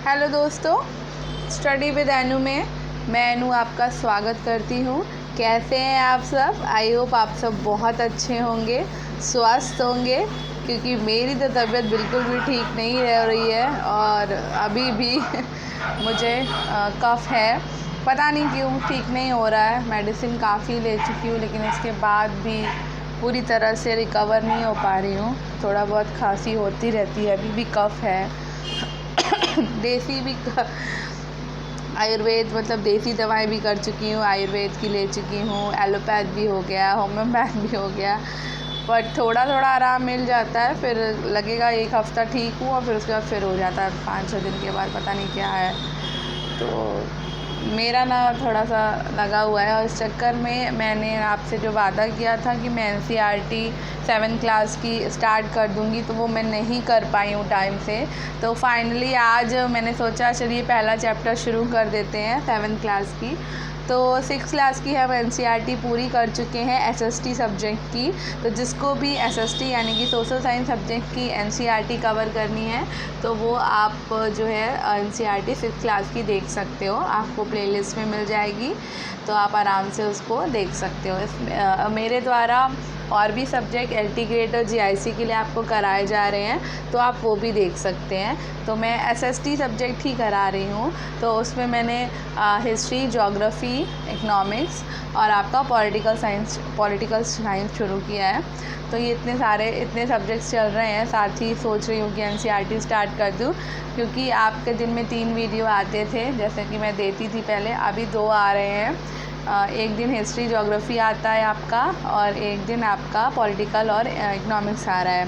Hello दोस्तों, study with अनु में मैं अनु आपका स्वागत करती हूँ। कैसे हैं आप सब? आई होप आप सब बहुत अच्छे होंगे, स्वस्थ होंगे, क्योंकि मेरी तो तबीयत बिल्कुल भी ठीक नहीं रह रही है और अभी भी मुझे कफ़ है। पता नहीं क्यों ठीक नहीं हो रहा है। मेडिसिन काफ़ी ले चुकी हूँ लेकिन उसके बाद भी पूरी तरह से रिकवर नहीं हो पा रही हूँ। थोड़ा बहुत खांसी होती रहती है, अभी भी कफ़ है। देसी भी आयुर्वेद मतलब देसी दवाएं भी कर चुकी हूँ, आयुर्वेद की ले चुकी हूँ, एलोपैथ भी हो गया, होम्योपैथ भी हो गया, बट थोड़ा थोड़ा आराम मिल जाता है। फिर लगेगा एक हफ़्ता ठीक हूँ और फिर उसके बाद फिर हो जाता है 5-6 दिन के बाद, पता नहीं क्या है। तो मेरा ना थोड़ा सा लगा हुआ है और इस चक्कर में मैंने आपसे जो वादा किया था कि मैं NCERT 7th क्लास की स्टार्ट कर दूंगी, तो वो मैं नहीं कर पाई हूँ टाइम से। तो फाइनली आज मैंने सोचा चलिए पहला चैप्टर शुरू कर देते हैं 7th क्लास की। तो 6th क्लास की हम NCERT पूरी कर चुके हैं SST सब्जेक्ट की। तो जिसको भी SST यानी कि सोशल साइंस सब्जेक्ट की NCERT कवर करनी है तो वो आप जो है NCERT 6th क्लास की देख सकते हो, आपको प्लेलिस्ट में मिल जाएगी, तो आप आराम से उसको देख सकते हो। इसमें मेरे द्वारा और भी सब्जेक्ट LT ग्रेड और GIC के लिए आपको कराए जा रहे हैं, तो आप वो भी देख सकते हैं। तो मैं SST सब्जेक्ट ही करा रही हूँ, तो उसमें मैंने हिस्ट्री, ज्योग्राफी, इकनॉमिक्स और आपका पॉलिटिकल साइंस शुरू किया है। तो ये इतने सब्जेक्ट्स चल रहे हैं। साथ ही सोच रही हूँ कि NCERT स्टार्ट कर दूँ, क्योंकि आपके दिन में 3 वीडियो आते थे जैसे कि मैं देती थी पहले, अभी 2 आ रहे हैं। एक दिन हिस्ट्री ज्योग्राफी आता है आपका और एक दिन आपका पॉलिटिकल और इकनॉमिक्स आ रहा है।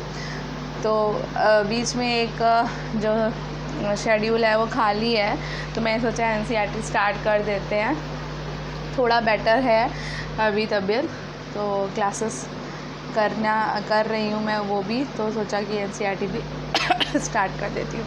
तो बीच में एक जो शेड्यूल है वो खाली है, तो मैं सोचा NCERT स्टार्ट कर देते हैं। थोड़ा बेटर है अभी तबीयत, तो क्लासेस कर रही हूँ मैं वो भी, तो सोचा कि NCERT भी स्टार्ट कर देती हूँ।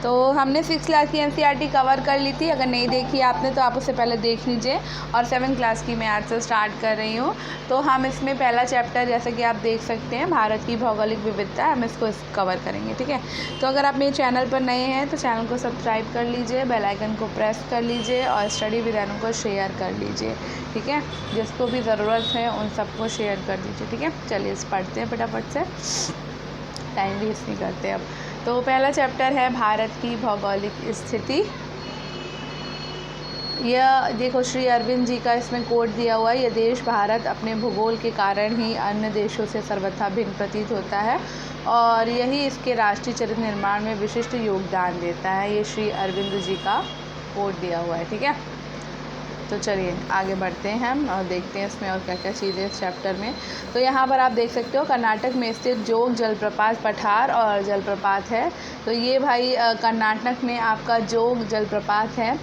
तो हमने 6th क्लास की NCERT कवर कर ली थी, अगर नहीं देखी आपने तो आप उससे पहले देख लीजिए। और 7th क्लास की मैं आज से स्टार्ट कर रही हूँ। तो हम इसमें पहला चैप्टर जैसे कि आप देख सकते हैं, भारत की भौगोलिक विविधता, हम इसको कवर करेंगे, ठीक है। तो अगर आप मेरे चैनल पर नए हैं तो चैनल को सब्सक्राइब कर लीजिए, बेल आइकन को प्रेस कर लीजिए और स्टडी विद अनु को शेयर कर लीजिए, ठीक है। जिसको भी ज़रूरत है उन सबको शेयर कर दीजिए, ठीक है। चलिए इस पढ़ते हैं फटाफट से, टाइम वेस्ट नहीं करते अब। तो पहला चैप्टर है भारत की भौगोलिक स्थिति। यह देखो श्री अरविंद जी का इसमें कोट दिया हुआ है, यह देश भारत अपने भूगोल के कारण ही अन्य देशों से सर्वथा भिन्न प्रतीत होता है और यही इसके राष्ट्रीय चरित्र निर्माण में विशिष्ट योगदान देता है। ये श्री अरविंद जी का कोट दिया हुआ है, ठीक है। तो चलिए आगे बढ़ते हैं हम और देखते हैं इसमें और क्या क्या चीज़ें इस चैप्टर में। तो यहाँ पर आप देख सकते हो कर्नाटक में स्थित जोग जलप्रपात पठार और जलप्रपात है। तो ये भाई कर्नाटक में आपका जोग जलप्रपात है,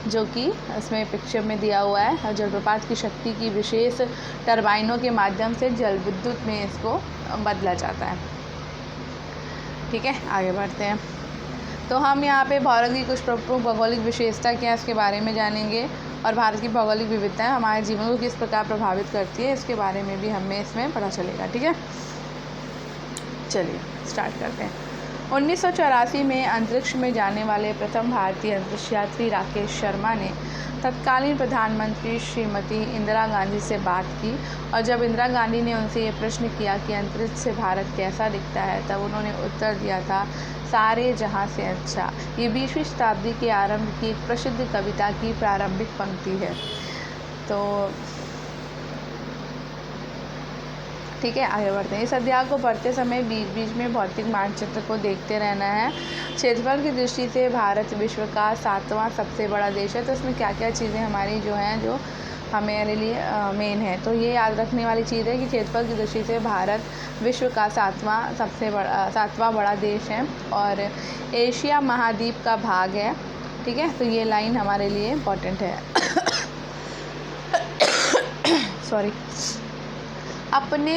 जो कि इसमें पिक्चर में दिया हुआ है। और जलप्रपात की शक्ति की विशेष टरबाइनों के माध्यम से जल विद्युत में इसको बदला जाता है, ठीक है। आगे बढ़ते हैं। तो हम यहाँ पे भारत की कुछ प्रमुख भौगोलिक विशेषता क्या है इसके बारे में जानेंगे और भारत की भौगोलिक विविधताएं हमारे जीवन को किस प्रकार प्रभावित करती है इसके बारे में भी हमें इसमें पता चलेगा, ठीक है। चलिए स्टार्ट करते हैं। 1984 में अंतरिक्ष में जाने वाले प्रथम भारतीय अंतरिक्ष यात्री राकेश शर्मा ने तत्कालीन प्रधानमंत्री श्रीमती इंदिरा गांधी से बात की और जब इंदिरा गांधी ने उनसे ये प्रश्न किया कि अंतरिक्ष से भारत कैसा दिखता है, तब उन्होंने उत्तर दिया था, सारे जहां से अच्छा। ये 20वीं शताब्दी के आरंभ की एक प्रसिद्ध कविता की प्रारंभिक पंक्ति है। तो ठीक है, आगे बढ़ते हैं। इस अध्याय को पढ़ते समय बीच बीच में भौतिक मानचित्र को देखते रहना है। क्षेत्रफल की दृष्टि से भारत विश्व का 7वां सबसे बड़ा देश है। तो इसमें क्या क्या चीज़ें हमारी जो हैं जो हमारे लिए मेन है, तो ये याद रखने वाली चीज़ है कि क्षेत्रफल की दृष्टि से भारत विश्व का 7वां बड़ा देश है और एशिया महाद्वीप का भाग है, ठीक है। तो ये लाइन हमारे लिए इम्पोर्टेंट है। सॉरी। अपने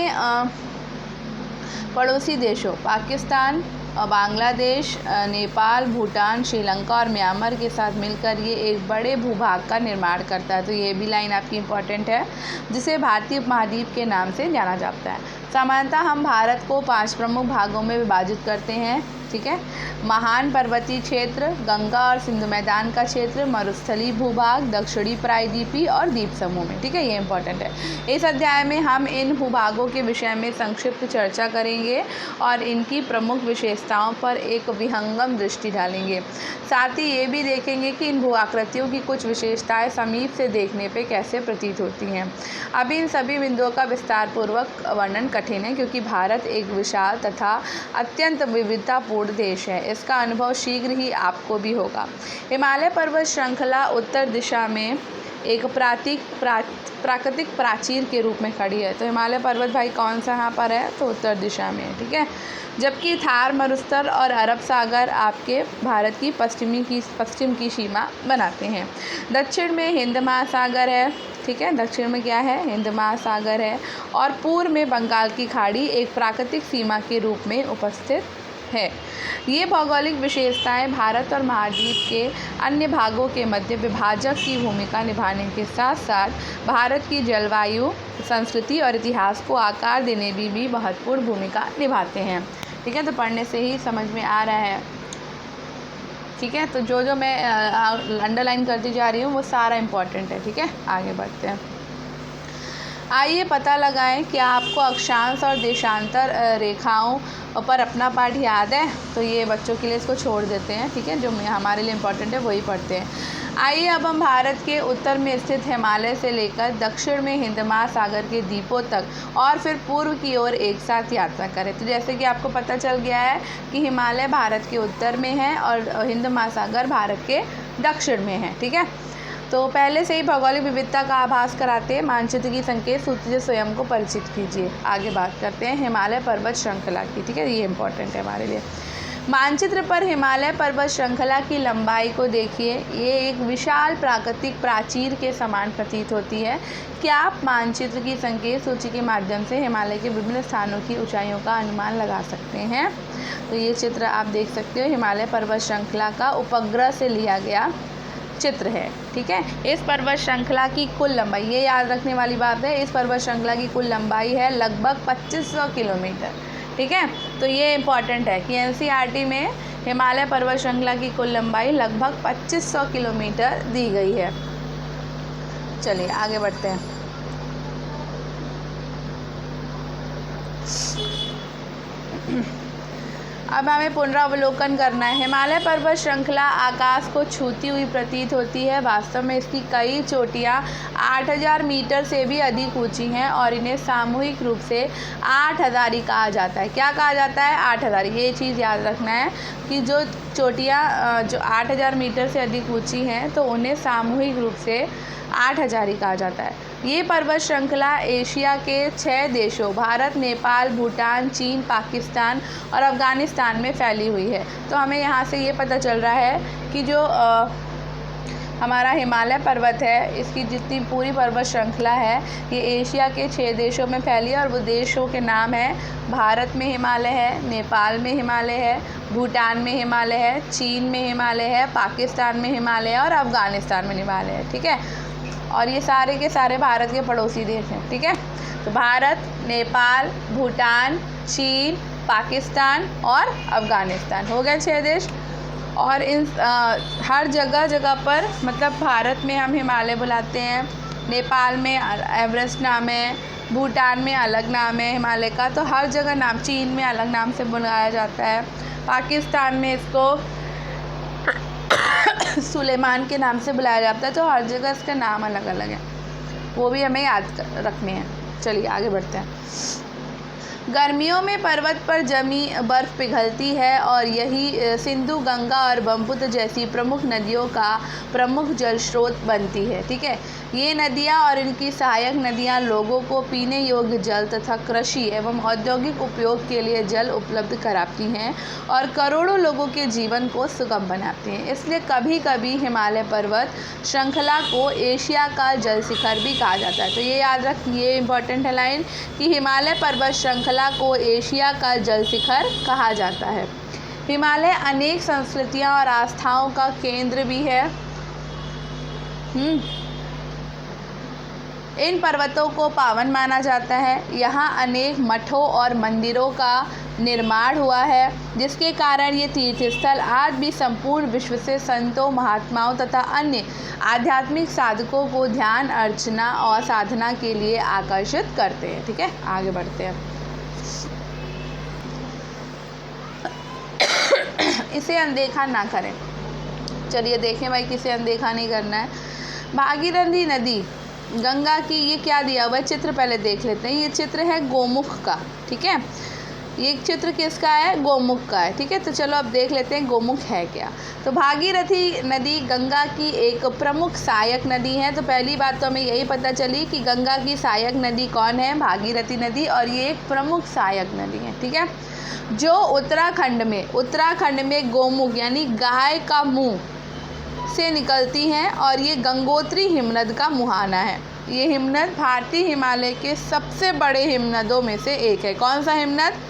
पड़ोसी देशों पाकिस्तान, और बांग्लादेश, नेपाल, भूटान, श्रीलंका और म्यांमार के साथ मिलकर ये एक बड़े भूभाग का निर्माण करता है। तो ये भी लाइन आपकी इम्पॉर्टेंट है, जिसे भारतीय उपमहाद्वीप के नाम से जाना जाता है। सामान्यतः हम भारत को 5 प्रमुख भागों में विभाजित करते हैं, ठीक है। महान पर्वतीय क्षेत्र, गंगा और सिंधु मैदान का क्षेत्र, मरुस्थलीय भूभाग, दक्षिणी प्रायद्वीपीय और द्वीप समूह में, ठीक है। ये इंपॉर्टेंट है। इस अध्याय में हम इन भूभागों के विषय में संक्षिप्त चर्चा करेंगे और इनकी प्रमुख विशेषताओं पर एक विहंगम दृष्टि डालेंगे। साथ ही ये भी देखेंगे कि इन भू आकृतियों की कुछ विशेषताएं समीप से देखने पे कैसे प्रतीत होती हैं। अभी इन सभी बिंदुओं का विस्तार पूर्वक वर्णन कठिन है, क्योंकि भारत एक विशाल तथा अत्यंत विविधतापूर्ण देश है। इसका अनुभव शीघ्र ही आपको भी होगा। हिमालय पर्वत श्रृंखला उत्तर दिशा में एक प्राकृतिक प्राचीर के रूप में खड़ी है। तो हिमालय पर्वत भाई कौन सा यहाँ पर है, तो उत्तर दिशा में है, ठीक है। जबकि थार मरुस्थल और अरब सागर आपके भारत की पश्चिम की सीमा बनाते हैं। दक्षिण में हिंद महासागर है, ठीक है। दक्षिण में क्या है, हिंद महासागर है। और पूर्व में बंगाल की खाड़ी एक प्राकृतिक सीमा के रूप में उपस्थित है। ये भौगोलिक विशेषताएं भारत और महाद्वीप के अन्य भागों के मध्य विभाजक की भूमिका निभाने के साथ साथ भारत की जलवायु, संस्कृति और इतिहास को आकार देने में भी महत्वपूर्ण भूमिका निभाते हैं, ठीक है। तो पढ़ने से ही समझ में आ रहा है, ठीक है। तो जो मैं अंडरलाइन करती जा रही हूँ वो सारा इम्पोर्टेंट है, ठीक है। आगे बढ़ते हैं। आइए पता लगाएं, क्या आपको अक्षांश और देशांतर रेखाओं पर अपना पाठ याद है। तो ये बच्चों के लिए इसको छोड़ देते हैं, ठीक है। जो हमारे लिए इम्पोर्टेंट है वही पढ़ते हैं। आइए अब हम भारत के उत्तर में स्थित हिमालय से लेकर दक्षिण में हिंद महासागर के द्वीपों तक और फिर पूर्व की ओर एक साथ यात्रा करें। तो जैसे कि आपको पता चल गया है कि हिमालय भारत के उत्तर में है और हिंद महासागर भारत के दक्षिण में है, ठीक है। तो पहले से ही भौगोलिक विविधता का आभास कराते हैं मानचित्र की संकेत सूची से स्वयं को परिचित कीजिए। आगे बात करते हैं हिमालय पर्वत श्रृंखला की, ठीक है। ये इंपॉर्टेंट है हमारे लिए। मानचित्र पर हिमालय पर्वत श्रृंखला की लंबाई को देखिए। ये एक विशाल प्राकृतिक प्राचीर के समान प्रतीत होती है। क्या आप मानचित्र की संकेत सूची के माध्यम से हिमालय के विभिन्न स्थानों की ऊंचाइयों का अनुमान लगा सकते हैं। तो ये चित्र आप देख सकते हो, हिमालय पर्वत श्रृंखला का उपग्रह से लिया गया चित्र है, ठीक है। इस पर्वत श्रृंखला की कुल लंबाई, ये याद रखने वाली बात है, इस पर्वत श्रृंखला की कुल लंबाई है लगभग 2500 किलोमीटर, ठीक है। तो ये इम्पॉर्टेंट है कि एनसीईआरटी में हिमालय पर्वत श्रृंखला की कुल लंबाई लगभग 2500 किलोमीटर दी गई है। चलिए आगे बढ़ते हैं। अब हमें पुनरावलोकन करना है। हिमालय पर्वत श्रृंखला आकाश को छूती हुई प्रतीत होती है। वास्तव में इसकी कई चोटियाँ 8000 मीटर से भी अधिक ऊंची हैं और इन्हें सामूहिक रूप से 8000 ही कहा जाता है। क्या कहा जाता है, 8000। ये चीज़ याद रखना है कि जो चोटियाँ जो 8000 मीटर से अधिक ऊंची हैं तो उन्हें सामूहिक रूप से 8000 ही कहा जाता है। ये पर्वत श्रृंखला एशिया के 6 देशों भारत, नेपाल, भूटान, चीन, पाकिस्तान और अफ़गानिस्तान में फैली हुई है। तो हमें यहाँ से ये पता चल रहा है कि जो हमारा हिमालय पर्वत है, इसकी जितनी पूरी पर्वत श्रृंखला है ये एशिया के 6 देशों में फैली है। और वो देशों के नाम है, भारत में हिमालय है, नेपाल में हिमालय है, भूटान में हिमालय है, चीन में हिमालय है, पाकिस्तान में हिमालय है और अफ़गानिस्तान में हिमालय है, ठीक है। और ये सारे के सारे भारत के पड़ोसी देश हैं, ठीक है। तो भारत, नेपाल, भूटान, चीन, पाकिस्तान और अफ़गानिस्तान हो गए 6 देश। और इन हर जगह पर, मतलब भारत में हम हिमालय बुलाते हैं, नेपाल में एवरेस्ट नाम है, भूटान में अलग नाम है हिमालय का, तो हर जगह नाम, चीन में अलग नाम से बुलाया जाता है, पाकिस्तान में इसको सुलेमान के नाम से बुलाया जाता है। तो हर जगह इसका नाम अलग अलग है, वो भी हमें याद रखने हैं। चलिए आगे बढ़ते हैं। गर्मियों में पर्वत पर जमी बर्फ़ पिघलती है और यही सिंधु, गंगा और ब्रह्मपुत्र जैसी प्रमुख नदियों का प्रमुख जल स्रोत बनती है, ठीक है। ये नदियाँ और इनकी सहायक नदियाँ लोगों को पीने योग्य जल तथा कृषि एवं औद्योगिक उपयोग के लिए जल उपलब्ध कराती हैं और करोड़ों लोगों के जीवन को सुगम बनाती हैं। इसलिए कभी कभी हिमालय पर्वत श्रृंखला को एशिया का जल शिखर भी कहा जाता है। तो ये याद रखिए, इम्पॉर्टेंट है लाइन कि हिमालय पर्वत श्रृंखला को एशिया का जल शिखर कहा जाता है। हिमालय अनेक संस्कृतियाँ और आस्थाओं का केंद्र भी है। इन पर्वतों को पावन माना जाता है। यहाँ अनेक मठों और मंदिरों का निर्माण हुआ है, जिसके कारण ये तीर्थस्थल आज भी संपूर्ण विश्व से संतों, महात्माओं तथा अन्य आध्यात्मिक साधकों को ध्यान, अर्चना और साधना के लिए आकर्षित करते हैं। ठीक है, आगे बढ़ते हैं। इसे अनदेखा ना करें। चलिए देखें भाई, किसे अनदेखा नहीं करना है। भागीरथी नदी, गंगा की, ये क्या दिया हुआ है चित्र पहले देख लेते हैं। ये चित्र है गोमुख का। ठीक है, ये चित्र किसका है? गोमुख का है। ठीक है, तो चलो अब देख लेते हैं गोमुख है क्या। तो भागीरथी नदी गंगा की एक प्रमुख सहायक नदी है। तो पहली बात तो हमें यही पता चली कि गंगा की सहायक नदी कौन है? भागीरथी नदी, और ये एक प्रमुख सहायक नदी है। ठीक है, जो उत्तराखंड में गोमुख यानी गाय का मुंह से निकलती हैं, और ये गंगोत्री हिमनद का मुहाना है। ये हिमनद भारतीय हिमालय के सबसे बड़े हिमनदों में से एक है। कौन सा हिमनद?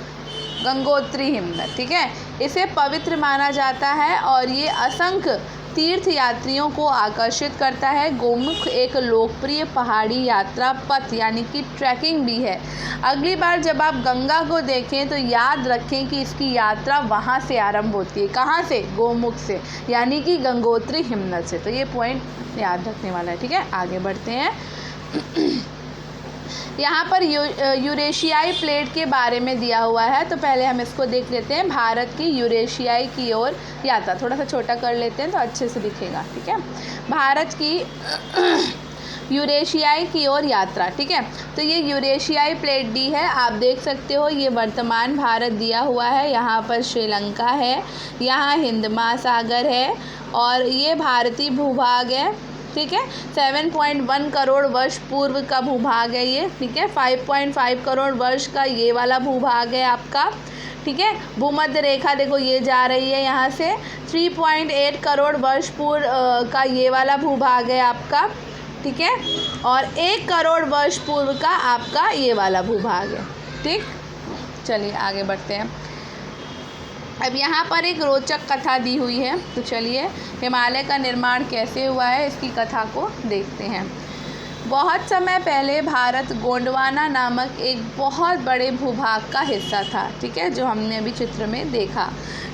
गंगोत्री हिमनद। ठीक है, इसे पवित्र माना जाता है और ये असंख्य तीर्थ यात्रियों को आकर्षित करता है। गोमुख एक लोकप्रिय पहाड़ी यात्रा पथ यानी कि ट्रैकिंग भी है। अगली बार जब आप गंगा को देखें तो याद रखें कि इसकी यात्रा वहाँ से आरंभ होती है। कहाँ से? गोमुख से, यानी कि गंगोत्री हिमनद से। तो ये पॉइंट याद रखने वाला है। ठीक है, आगे बढ़ते हैं। यहाँ पर यूरेशियाई प्लेट के बारे में दिया हुआ है, तो पहले हम इसको देख लेते हैं। भारत की यूरेशियाई की ओर यात्रा, थोड़ा सा छोटा कर लेते हैं तो अच्छे से दिखेगा। ठीक है, भारत की यूरेशियाई की ओर यात्रा। ठीक है, तो ये यूरेशियाई प्लेट डी है, आप देख सकते हो। ये वर्तमान भारत दिया हुआ है। यहाँ पर श्रीलंका है, यहाँ हिंद महासागर है, और ये भारतीय भूभाग है। ठीक है, 7.1 करोड़ वर्ष पूर्व का भूभाग है ये। ठीक है, 5.5 करोड़ वर्ष का ये वाला भूभाग है आपका। ठीक है, भूमध्य रेखा देखो ये जा रही है यहाँ से। 3.8 करोड़ वर्ष पूर्व का ये वाला भूभाग है आपका। ठीक है, और 1 करोड़ वर्ष पूर्व का आपका ये वाला भूभाग है। ठीक, चलिए आगे बढ़ते हैं। अब यहाँ पर एक रोचक कथा दी हुई है, तो चलिए हिमालय का निर्माण कैसे हुआ है इसकी कथा को देखते हैं। बहुत समय पहले भारत गोंडवाना नामक एक बहुत बड़े भूभाग का हिस्सा था। ठीक है, जो हमने अभी चित्र में देखा।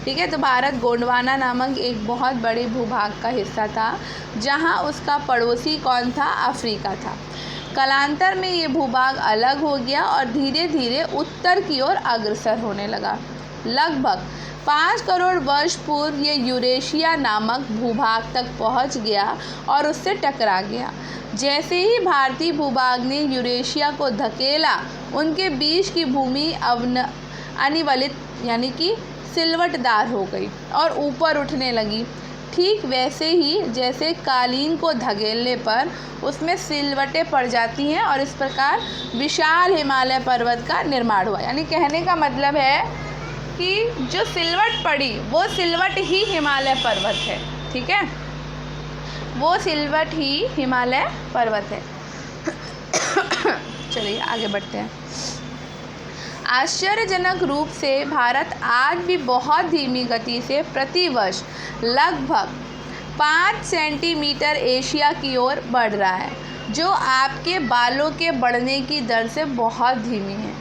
ठीक है, तो भारत गोंडवाना नामक एक बहुत बड़े भूभाग का हिस्सा था, जहाँ उसका पड़ोसी कौन था? अफ्रीका था। कालांतर में ये भूभाग अलग हो गया और धीरे धीरे उत्तर की ओर अग्रसर होने लगा। लगभग 5 करोड़ वर्ष पूर्व ये यूरेशिया नामक भूभाग तक पहुंच गया और उससे टकरा गया। जैसे ही भारतीय भूभाग ने यूरेशिया को धकेला, उनके बीच की भूमि अनिवलित यानी कि सिलवटदार हो गई और ऊपर उठने लगी। ठीक वैसे ही जैसे कालीन को धकेलने पर उसमें सिलवटें पड़ जाती हैं, और इस प्रकार विशाल हिमालय पर्वत का निर्माण हुआ। यानी कहने का मतलब है कि जो सिलवट पड़ी वो सिलवट ही हिमालय पर्वत है। ठीक है, वो सिलवट ही हिमालय पर्वत है। चलिए आगे बढ़ते हैं। आश्चर्यजनक रूप से भारत आज भी बहुत धीमी गति से प्रतिवर्ष लगभग 5 सेंटीमीटर एशिया की ओर बढ़ रहा है, जो आपके बालों के बढ़ने की दर से बहुत धीमी है।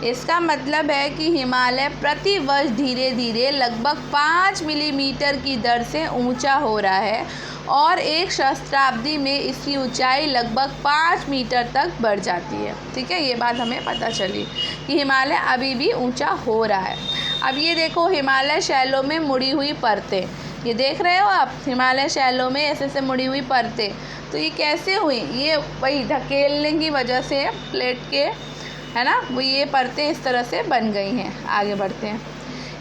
इसका मतलब है कि हिमालय प्रति वर्ष धीरे धीरे लगभग 5 मिलीमीटर की दर से ऊंचा हो रहा है, और एक सहस्त्राब्दी में इसकी ऊंचाई लगभग 5 मीटर तक बढ़ जाती है। ठीक है, ये बात हमें पता चली कि हिमालय अभी भी ऊंचा हो रहा है। अब ये देखो हिमालय शैलों में मुड़ी हुई परतें, ये देख रहे हो आप, हिमालय शैलों में ऐसे ऐसे मुड़ी हुई परतें। तो ये कैसे हुई? ये वही धकेलने की वजह से प्लेट के, है ना, वो ये परतें इस तरह से बन गई हैं। आगे बढ़ते हैं।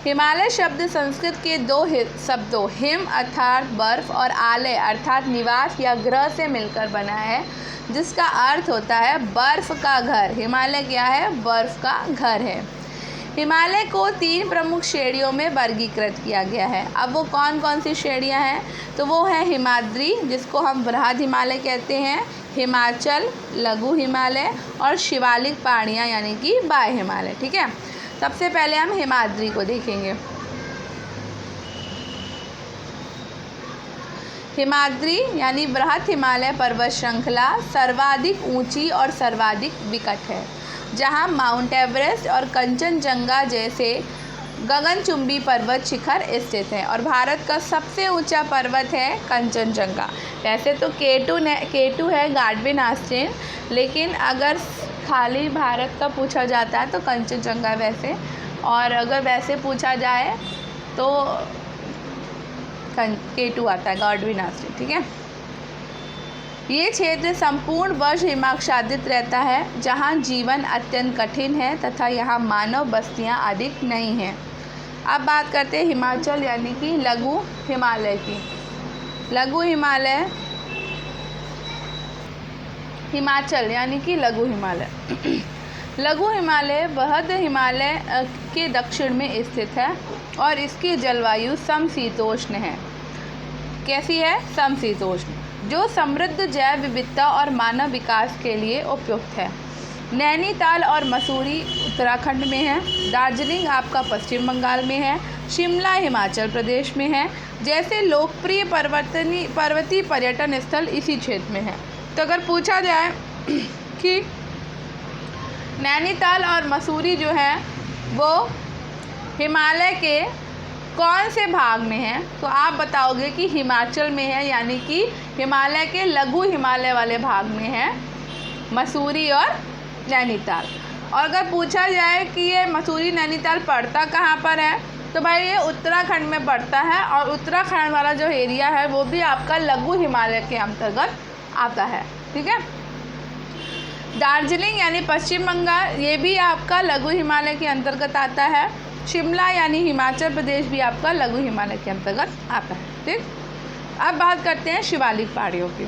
हिमालय शब्द संस्कृत के 2 शब्दों हिम अर्थात बर्फ़ और आलय अर्थात निवास या ग्रह से मिलकर बना है, जिसका अर्थ होता है बर्फ़ का घर। हिमालय क्या है? बर्फ़ का घर है। हिमालय को 3 प्रमुख श्रेणियों में वर्गीकृत किया गया है। अब वो कौन कौन सी श्रेणियाँ हैं? तो वो है हिमाद्री, जिसको हम बृहद हिमालय कहते हैं, हिमाचल, लघु हिमालय, और शिवालिक पहाड़ियाँ यानी कि बाह्य हिमालय। ठीक है, सबसे पहले हम हिमाद्री को देखेंगे। हिमाद्री यानी बृहत हिमालय पर्वत श्रृंखला सर्वाधिक ऊंची और सर्वाधिक विकट है, जहां माउंट एवरेस्ट और कंचनजंगा जैसे गगनचुंबी पर्वत शिखर स्थित हैं। और भारत का सबसे ऊंचा पर्वत है कंचनजंगा। वैसे तो K2 है गार्डविन आस्टेन, लेकिन अगर खाली भारत का पूछा जाता है तो कंचनजंगा वैसे, और अगर वैसे पूछा जाए तो K2 आता है गार्डविन आस्टेन। ठीक है। ये क्षेत्र संपूर्ण वर्ष हिमाच्छादित रहता है, जहाँ जीवन अत्यंत कठिन है तथा यहाँ मानव बस्तियाँ अधिक नहीं हैं। अब बात करते हैं हिमाचल यानी कि लघु हिमालय की। लघु हिमालय, हिमाचल यानी कि लघु हिमालय। लघु हिमालय बृहद हिमालय के दक्षिण में स्थित है और इसकी जलवायु समशीतोष्ण है। कैसी है? समशीतोष्ण, जो समृद्ध जैव विविधता और मानव विकास के लिए उपयुक्त है। नैनीताल और मसूरी उत्तराखंड में है। दार्जिलिंग आपका पश्चिम बंगाल में है। शिमला हिमाचल प्रदेश में है। जैसे लोकप्रिय पर्वतीय पर्यटन स्थल इसी क्षेत्र में है। तो अगर पूछा जाए कि नैनीताल और मसूरी जो है वो हिमालय के कौन से भाग में है, तो आप बताओगे कि हिमाचल में है, यानी कि हिमालय के लघु हिमालय वाले भाग में है मसूरी और नैनीताल। और अगर पूछा जाए कि ये मसूरी नैनीताल पड़ता कहाँ पर है, तो भाई ये उत्तराखंड में पड़ता है, और उत्तराखंड वाला जो एरिया है वो भी आपका लघु हिमालय के अंतर्गत आता है। ठीक है। दार्जिलिंग यानी पश्चिम बंगाल, ये भी आपका लघु हिमालय के अंतर्गत आता है। शिमला यानी हिमाचल प्रदेश भी आपका लघु हिमालय के अंतर्गत आता है। ठीक। अब बात करते हैं शिवालिक पहाड़ियों की,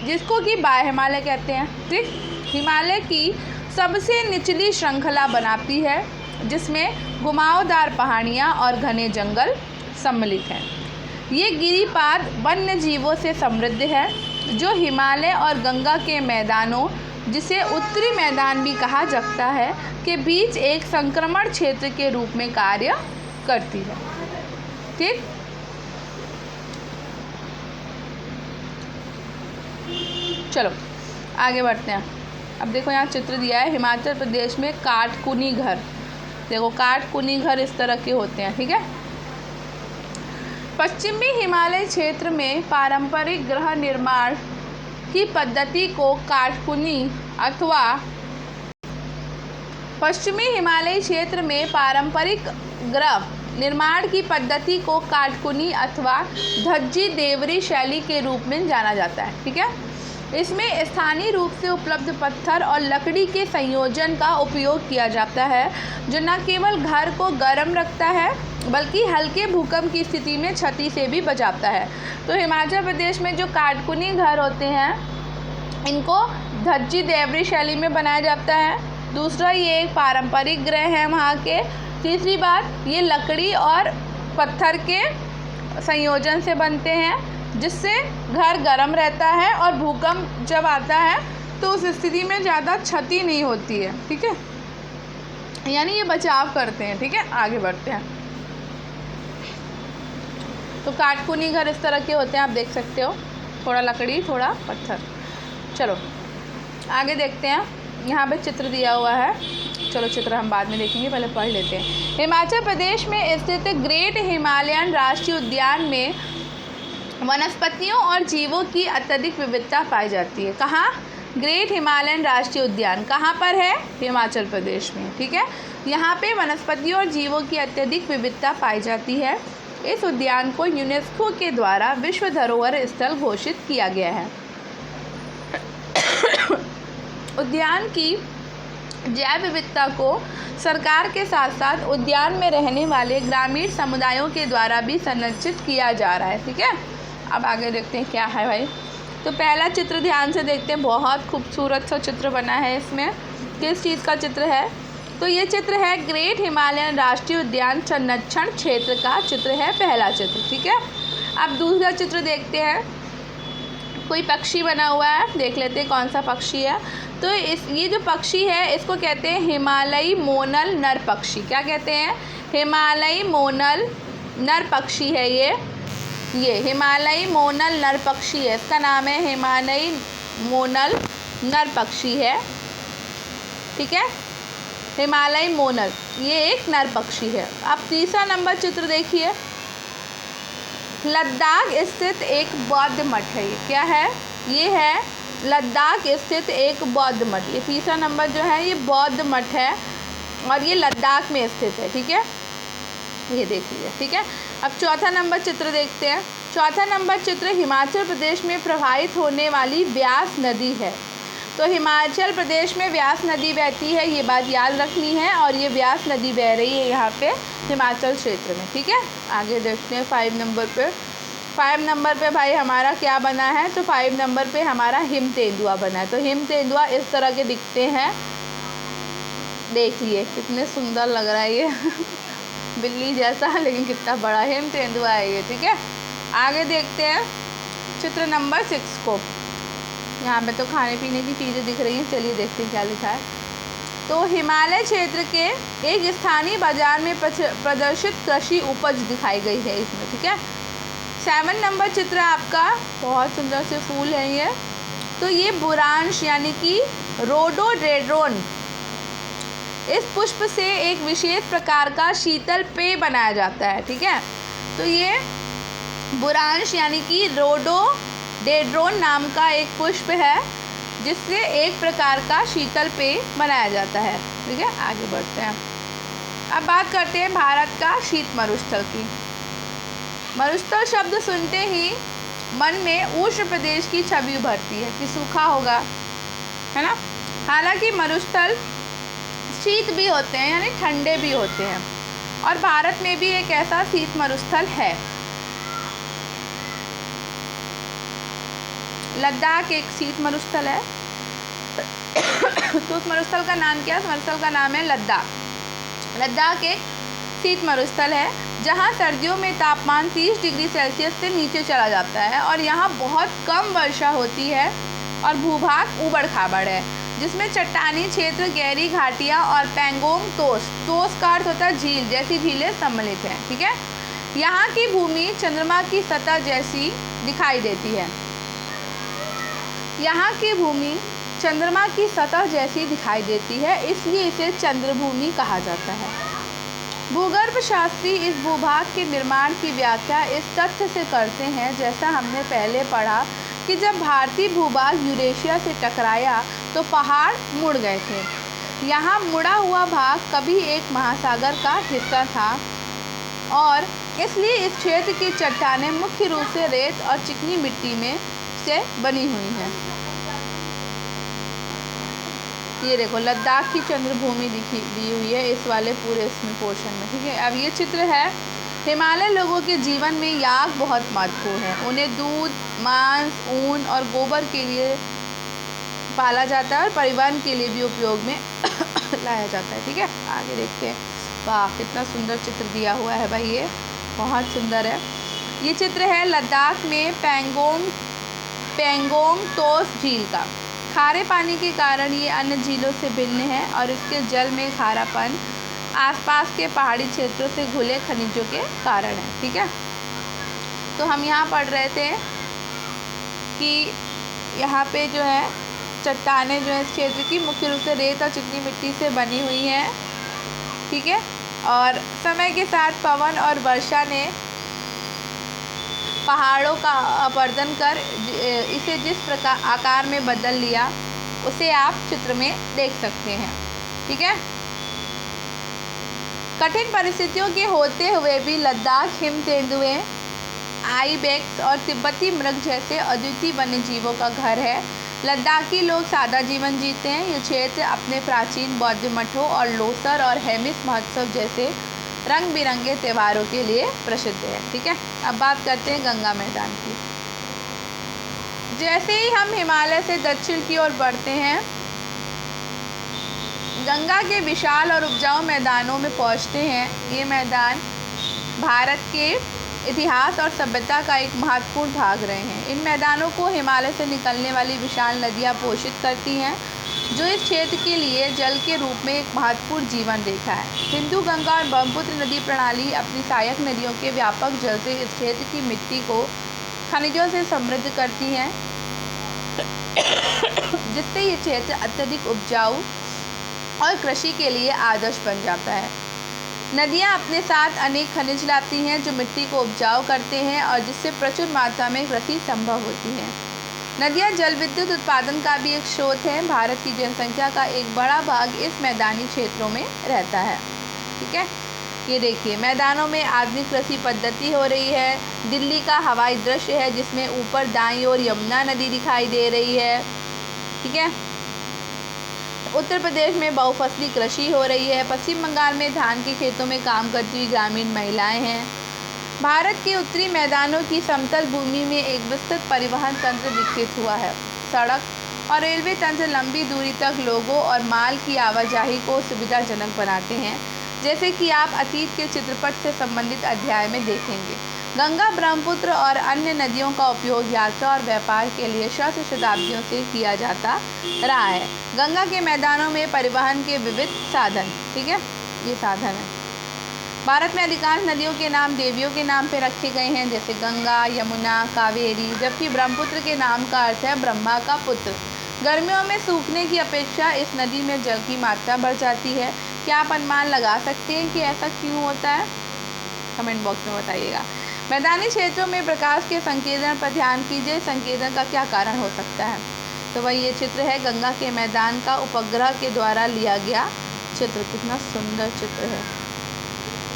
जिसको कि बाह्य हिमालय कहते हैं। ठीक। हिमालय की सबसे निचली श्रृंखला बनाती है, जिसमें घुमावदार पहाड़ियाँ और घने जंगल सम्मिलित हैं। ये गिरिपाद वन्य जीवों से समृद्ध है, जो हिमालय और गंगा के मैदानों, जिसे उत्तरी मैदान भी कहा जाता है, के बीच एक संक्रमण क्षेत्र के रूप में कार्य करती है। ठीक। चलो आगे बढ़ते हैं। अब देखो यहाँ चित्र दिया है हिमाचल प्रदेश में काटकुनी घर। देखो काटकुनी घर इस तरह के होते हैं। ठीक है। पश्चिमी हिमालय क्षेत्र में पारंपरिक गृह निर्माण की पद्धति को काटकुनी अथवा पश्चिमी हिमालय क्षेत्र में पारंपरिक गृह निर्माण की पद्धति को काटकुनी अथवा धज्जी देवरी शैली के रूप में जाना जाता है। ठीक है। इसमें स्थानीय रूप से उपलब्ध पत्थर और लकड़ी के संयोजन का उपयोग किया जाता है, जो न केवल घर को गर्म रखता है बल्कि हल्के भूकंप की स्थिति में क्षति से भी बचाता है। तो हिमाचल प्रदेश में जो काटकुनी घर होते हैं, इनको धज्जी देवरी शैली में बनाया जाता है। दूसरा, ये एक पारंपरिक गृह है वहाँ के। तीसरी बात, ये लकड़ी और पत्थर के संयोजन से बनते हैं, जिससे घर गर्म रहता है और भूकंप जब आता है तो उस स्थिति में ज़्यादा क्षति नहीं होती है। ठीक है। यानी ये बचाव करते हैं। ठीक है। आगे बढ़ते हैं। तो काटकुनी घर इस तरह के होते हैं, आप देख सकते हो, थोड़ा लकड़ी थोड़ा पत्थर। चलो आगे देखते हैं। यहाँ पे चित्र दिया हुआ है। चलो चित्र हम बाद में देखेंगे, पहले पढ़ लेते हैं। हिमाचल प्रदेश में स्थित ग्रेट हिमालयन राष्ट्रीय उद्यान में वनस्पतियों और जीवों की अत्यधिक विविधता पाई जाती है। कहाँ? ग्रेट हिमालयन राष्ट्रीय उद्यान कहाँ पर है? हिमाचल प्रदेश में। ठीक है। यहाँ पे वनस्पतियों और जीवों की अत्यधिक विविधता पाई जाती है। इस उद्यान को यूनेस्को के द्वारा विश्व धरोहर स्थल घोषित किया गया है। उद्यान की जैव विविधता को सरकार के साथ साथ उद्यान में रहने वाले ग्रामीण समुदायों के द्वारा भी संरक्षित किया जा रहा है। ठीक है। अब आगे देखते हैं क्या है भाई। तो पहला चित्र ध्यान से देखते हैं, बहुत खूबसूरत सा चित्र बना है। इसमें किस चीज़ का चित्र है? तो ये चित्र है ग्रेट हिमालयन राष्ट्रीय उद्यान संरक्षण क्षेत्र का चित्र है, पहला चित्र। ठीक है। अब दूसरा चित्र देखते हैं। कोई पक्षी बना हुआ है, देख लेते हैं कौन सा पक्षी है। तो ये जो पक्षी है इसको कहते हैं हिमालयी मोनल नर पक्षी। क्या कहते हैं? हिमालयी मोनल नर पक्षी है ये। ये हिमालयी मोनल नर पक्षी है, इसका नाम है हिमालयी मोनल नर पक्षी है, ठीक है, हिमालयी मोनल, ये एक नर पक्षी है। अब तीसरा नंबर चित्र देखिए, लद्दाख स्थित एक बौद्ध मठ है। ये क्या है? ये है लद्दाख स्थित एक बौद्ध मठ। ये तीसरा नंबर जो है ये बौद्ध मठ है और ये लद्दाख में स्थित है, ठीक है, ये देख लीजिए, ठीक है। अब चौथा नंबर चित्र देखते हैं। चौथा नंबर चित्र हिमाचल प्रदेश में प्रवाहित होने वाली व्यास नदी है। तो हिमाचल प्रदेश में व्यास नदी बहती है, ये बात याद रखनी है, और ये व्यास नदी बह रही है यहाँ पे हिमाचल क्षेत्र में, ठीक है। आगे देखते हैं 5 नंबर पे। 5 नंबर पे भाई हमारा क्या बना है? तो 5 नंबर पे हमारा हिम तेंदुआ बना है। तो हिम तेंदुआ इस तरह के दिखते हैं, देखिए कितने सुंदर लग रहा है ये बिल्ली जैसा, लेकिन कितना बड़ा हिम तेंदुआ है ये, ठीक है। आगे देखते हैं चित्र नंबर 6 को। यहाँ पे तो खाने पीने की चीज़ें दिख रही हैं, चलिए देखते हैं क्या लिखा है। तो हिमालय क्षेत्र के एक स्थानीय बाजार में प्रदर्शित कृषि उपज दिखाई गई है इसमें, ठीक है। 7 नंबर चित्र आपका, बहुत सुंदर से फूल है ये। तो ये बुरांश यानी कि रोडोडेंड्रॉन, इस पुष्प से एक विशेष प्रकार का शीतल पेय बनाया जाता है, ठीक है। तो ये बुरांश यानी कि रोडोडेंड्रॉन नाम का एक पुष्प है जिससे एक प्रकार का शीतल पेय बनाया जाता है, ठीक है। आगे बढ़ते हैं। अब बात करते हैं भारत का शीत मरुस्थल की। मरुस्थल शब्द सुनते ही मन में उष्ण प्रदेश की छवि उभरती है कि सूखा होगा, है ना। हालांकि मरुस्थल शीत भी होते हैं यानी ठंडे भी होते हैं, और भारत में भी एक ऐसा शीत मरुस्थल है। लद्दाख एक शीत मरुस्थल है तो उस मरुस्थल का नाम क्या है? उस मरुस्थल का नाम है लद्दाख। लद्दाख एक शीत मरुस्थल है जहाँ सर्दियों में तापमान 30 डिग्री सेल्सियस से नीचे चला जाता है और यहाँ बहुत कम वर्षा होती है और भूभाग ऊबड़ खाबड़ है, जिसमें चट्टानी क्षेत्र, गहरी घाटियाँ और पैंगोंग तोस का अर्थ होता है झील जैसी झीलें सम्मिलित हैं, ठीक है। यहाँ की भूमि चंद्रमा की सतह जैसी दिखाई देती है। यहाँ की भूमि चंद्रमा की सतह जैसी दिखाई देती है, इसलिए इसे चंद्रभूमि कहा जाता है। भूगर्भ शास्त्री इस भूभाग के निर्माण की व्याख्या इस तथ्य से करते हैं, जैसा हमने पहले पढ़ा कि जब भारतीय भूभाग यूरेशिया से टकराया तो पहाड़ मुड़ गए थे। यहाँ मुड़ा हुआ भाग कभी एक महासागर का हिस्सा था और इसलिए इस क्षेत्र की चट्टानें मुख्य रूप से रेत और चिकनी मिट्टी में से बनी हुई हैं। ये देखो लद्दाख की चंद्रभूमि दी हुई है इस वाले पूरे इसमें पोर्शन में, ठीक है। अब ये चित्र है। हिमालय लोगों के जीवन में याक बहुत महत्वपूर्ण है। उन्हें दूध, मांस, ऊन और गोबर के लिए पाला जाता है और परिवहन के लिए भी उपयोग में लाया जाता है, ठीक है। आगे देखते हैं। वाह कितना सुंदर चित्र दिया हुआ है भाई, ये बहुत सुंदर है। ये चित्र है लद्दाख में पैंगोंग तोस झील का। खारे पानी के कारण ये अन्य झीलों से भिन्न है और इसके जल में खारापन आसपास के पहाड़ी क्षेत्रों से घुले खनिजों के कारण है, ठीक है। तो हम यहाँ पढ़ रहे थे कि यहाँ पे जो है चट्टानें जो है इस क्षेत्र की मुख्य रूप से रेत और चिकनी मिट्टी से बनी हुई हैं, ठीक है। और समय के साथ पवन और वर्षा ने पहाड़ों का अपरदन कर इसे जिस प्रकार आकार में बदल लिया उसे आप चित्र में देख सकते हैं, ठीक है। कठिन परिस्थितियों के होते हुए भी लद्दाख हिम तेंदुए, आइबेक्स और तिब्बती मृग जैसे अद्वितीय वन्य जीवों का घर है। लद्दाखी लोग सादा जीवन जीते हैं। ये क्षेत्र अपने प्राचीन बौद्ध मठों और लोसर और हेमिस महोत्सव जैसे रंग बिरंगे त्योहारों के लिए प्रसिद्ध है, ठीक है। अब बात करते हैं गंगा मैदान की। जैसे ही हम हिमालय से दक्षिण की ओर बढ़ते हैं, गंगा के विशाल और उपजाऊ मैदानों में पहुंचते हैं। ये मैदान भारत के इतिहास और सभ्यता का एक महत्वपूर्ण भाग रहे हैं। इन मैदानों को हिमालय से निकलने वाली विशाल नदियाँ पोषित करती हैं जो इस क्षेत्र के लिए जल के रूप में एक महत्वपूर्ण जीवन रेखा है। सिंधु, गंगा और ब्रह्मपुत्र नदी प्रणाली अपनी सहायक नदियों के व्यापक जल से इस क्षेत्र की मिट्टी को खनिजों से समृद्ध करती हैं, जिससे ये क्षेत्र अत्यधिक उपजाऊ और कृषि के लिए आदर्श बन जाता है। नदियाँ अपने साथ अनेक खनिज लाती हैं जो मिट्टी को उपजाऊ करते हैं और जिससे प्रचुर मात्रा में कृषि संभव होती है। नदियाँ जल विद्युत उत्पादन का भी एक स्रोत है। भारत की जनसंख्या का एक बड़ा भाग इस मैदानी क्षेत्रों में रहता है। ठीक है, ये देखिए मैदानों में आधुनिक कृषि पद्धति हो रही है। दिल्ली का हवाई दृश्य है जिसमें ऊपर दाईं ओर यमुना नदी दिखाई दे रही है। ठीक है, उत्तर प्रदेश में बहुफसली कृषि हो रही है। पश्चिम बंगाल में धान के खेतों में काम करती हुई ग्रामीण महिलाएं हैं। भारत के उत्तरी मैदानों की समतल भूमि में एक विस्तृत परिवहन तंत्र विकसित हुआ है। सड़क और रेलवे तंत्र लंबी दूरी तक लोगों और माल की आवाजाही को सुविधाजनक बनाते हैं, जैसे कि आप अतीत के चित्रपट से संबंधित अध्याय में देखेंगे। गंगा, ब्रह्मपुत्र और अन्य नदियों का उपयोग यात्रा और व्यापार के लिए सहस्त्र शताब्दियों से किया जाता रहा है। गंगा के मैदानों में परिवहन के विविध साधन, ठीक है, ये साधन है। भारत में अधिकांश नदियों के नाम देवियों के नाम पे रखे गए हैं, जैसे गंगा, यमुना, कावेरी, जबकि ब्रह्मपुत्र के नाम का अर्थ है ब्रह्मा का पुत्र। गर्मियों में सूखने की अपेक्षा इस नदी में जल की मात्रा बढ़ जाती है। क्या आप अनुमान लगा सकते हैं कि ऐसा क्यों होता है? कमेंट बॉक्स में बताइएगा। मैदानी क्षेत्रों में प्रकाश के संकेंद्रण पर ध्यान कीजिए। संकेंद्रण का क्या कारण हो सकता है? तो वही ये चित्र है गंगा के मैदान का उपग्रह के द्वारा लिया गया चित्र। कितना सुंदर चित्र है।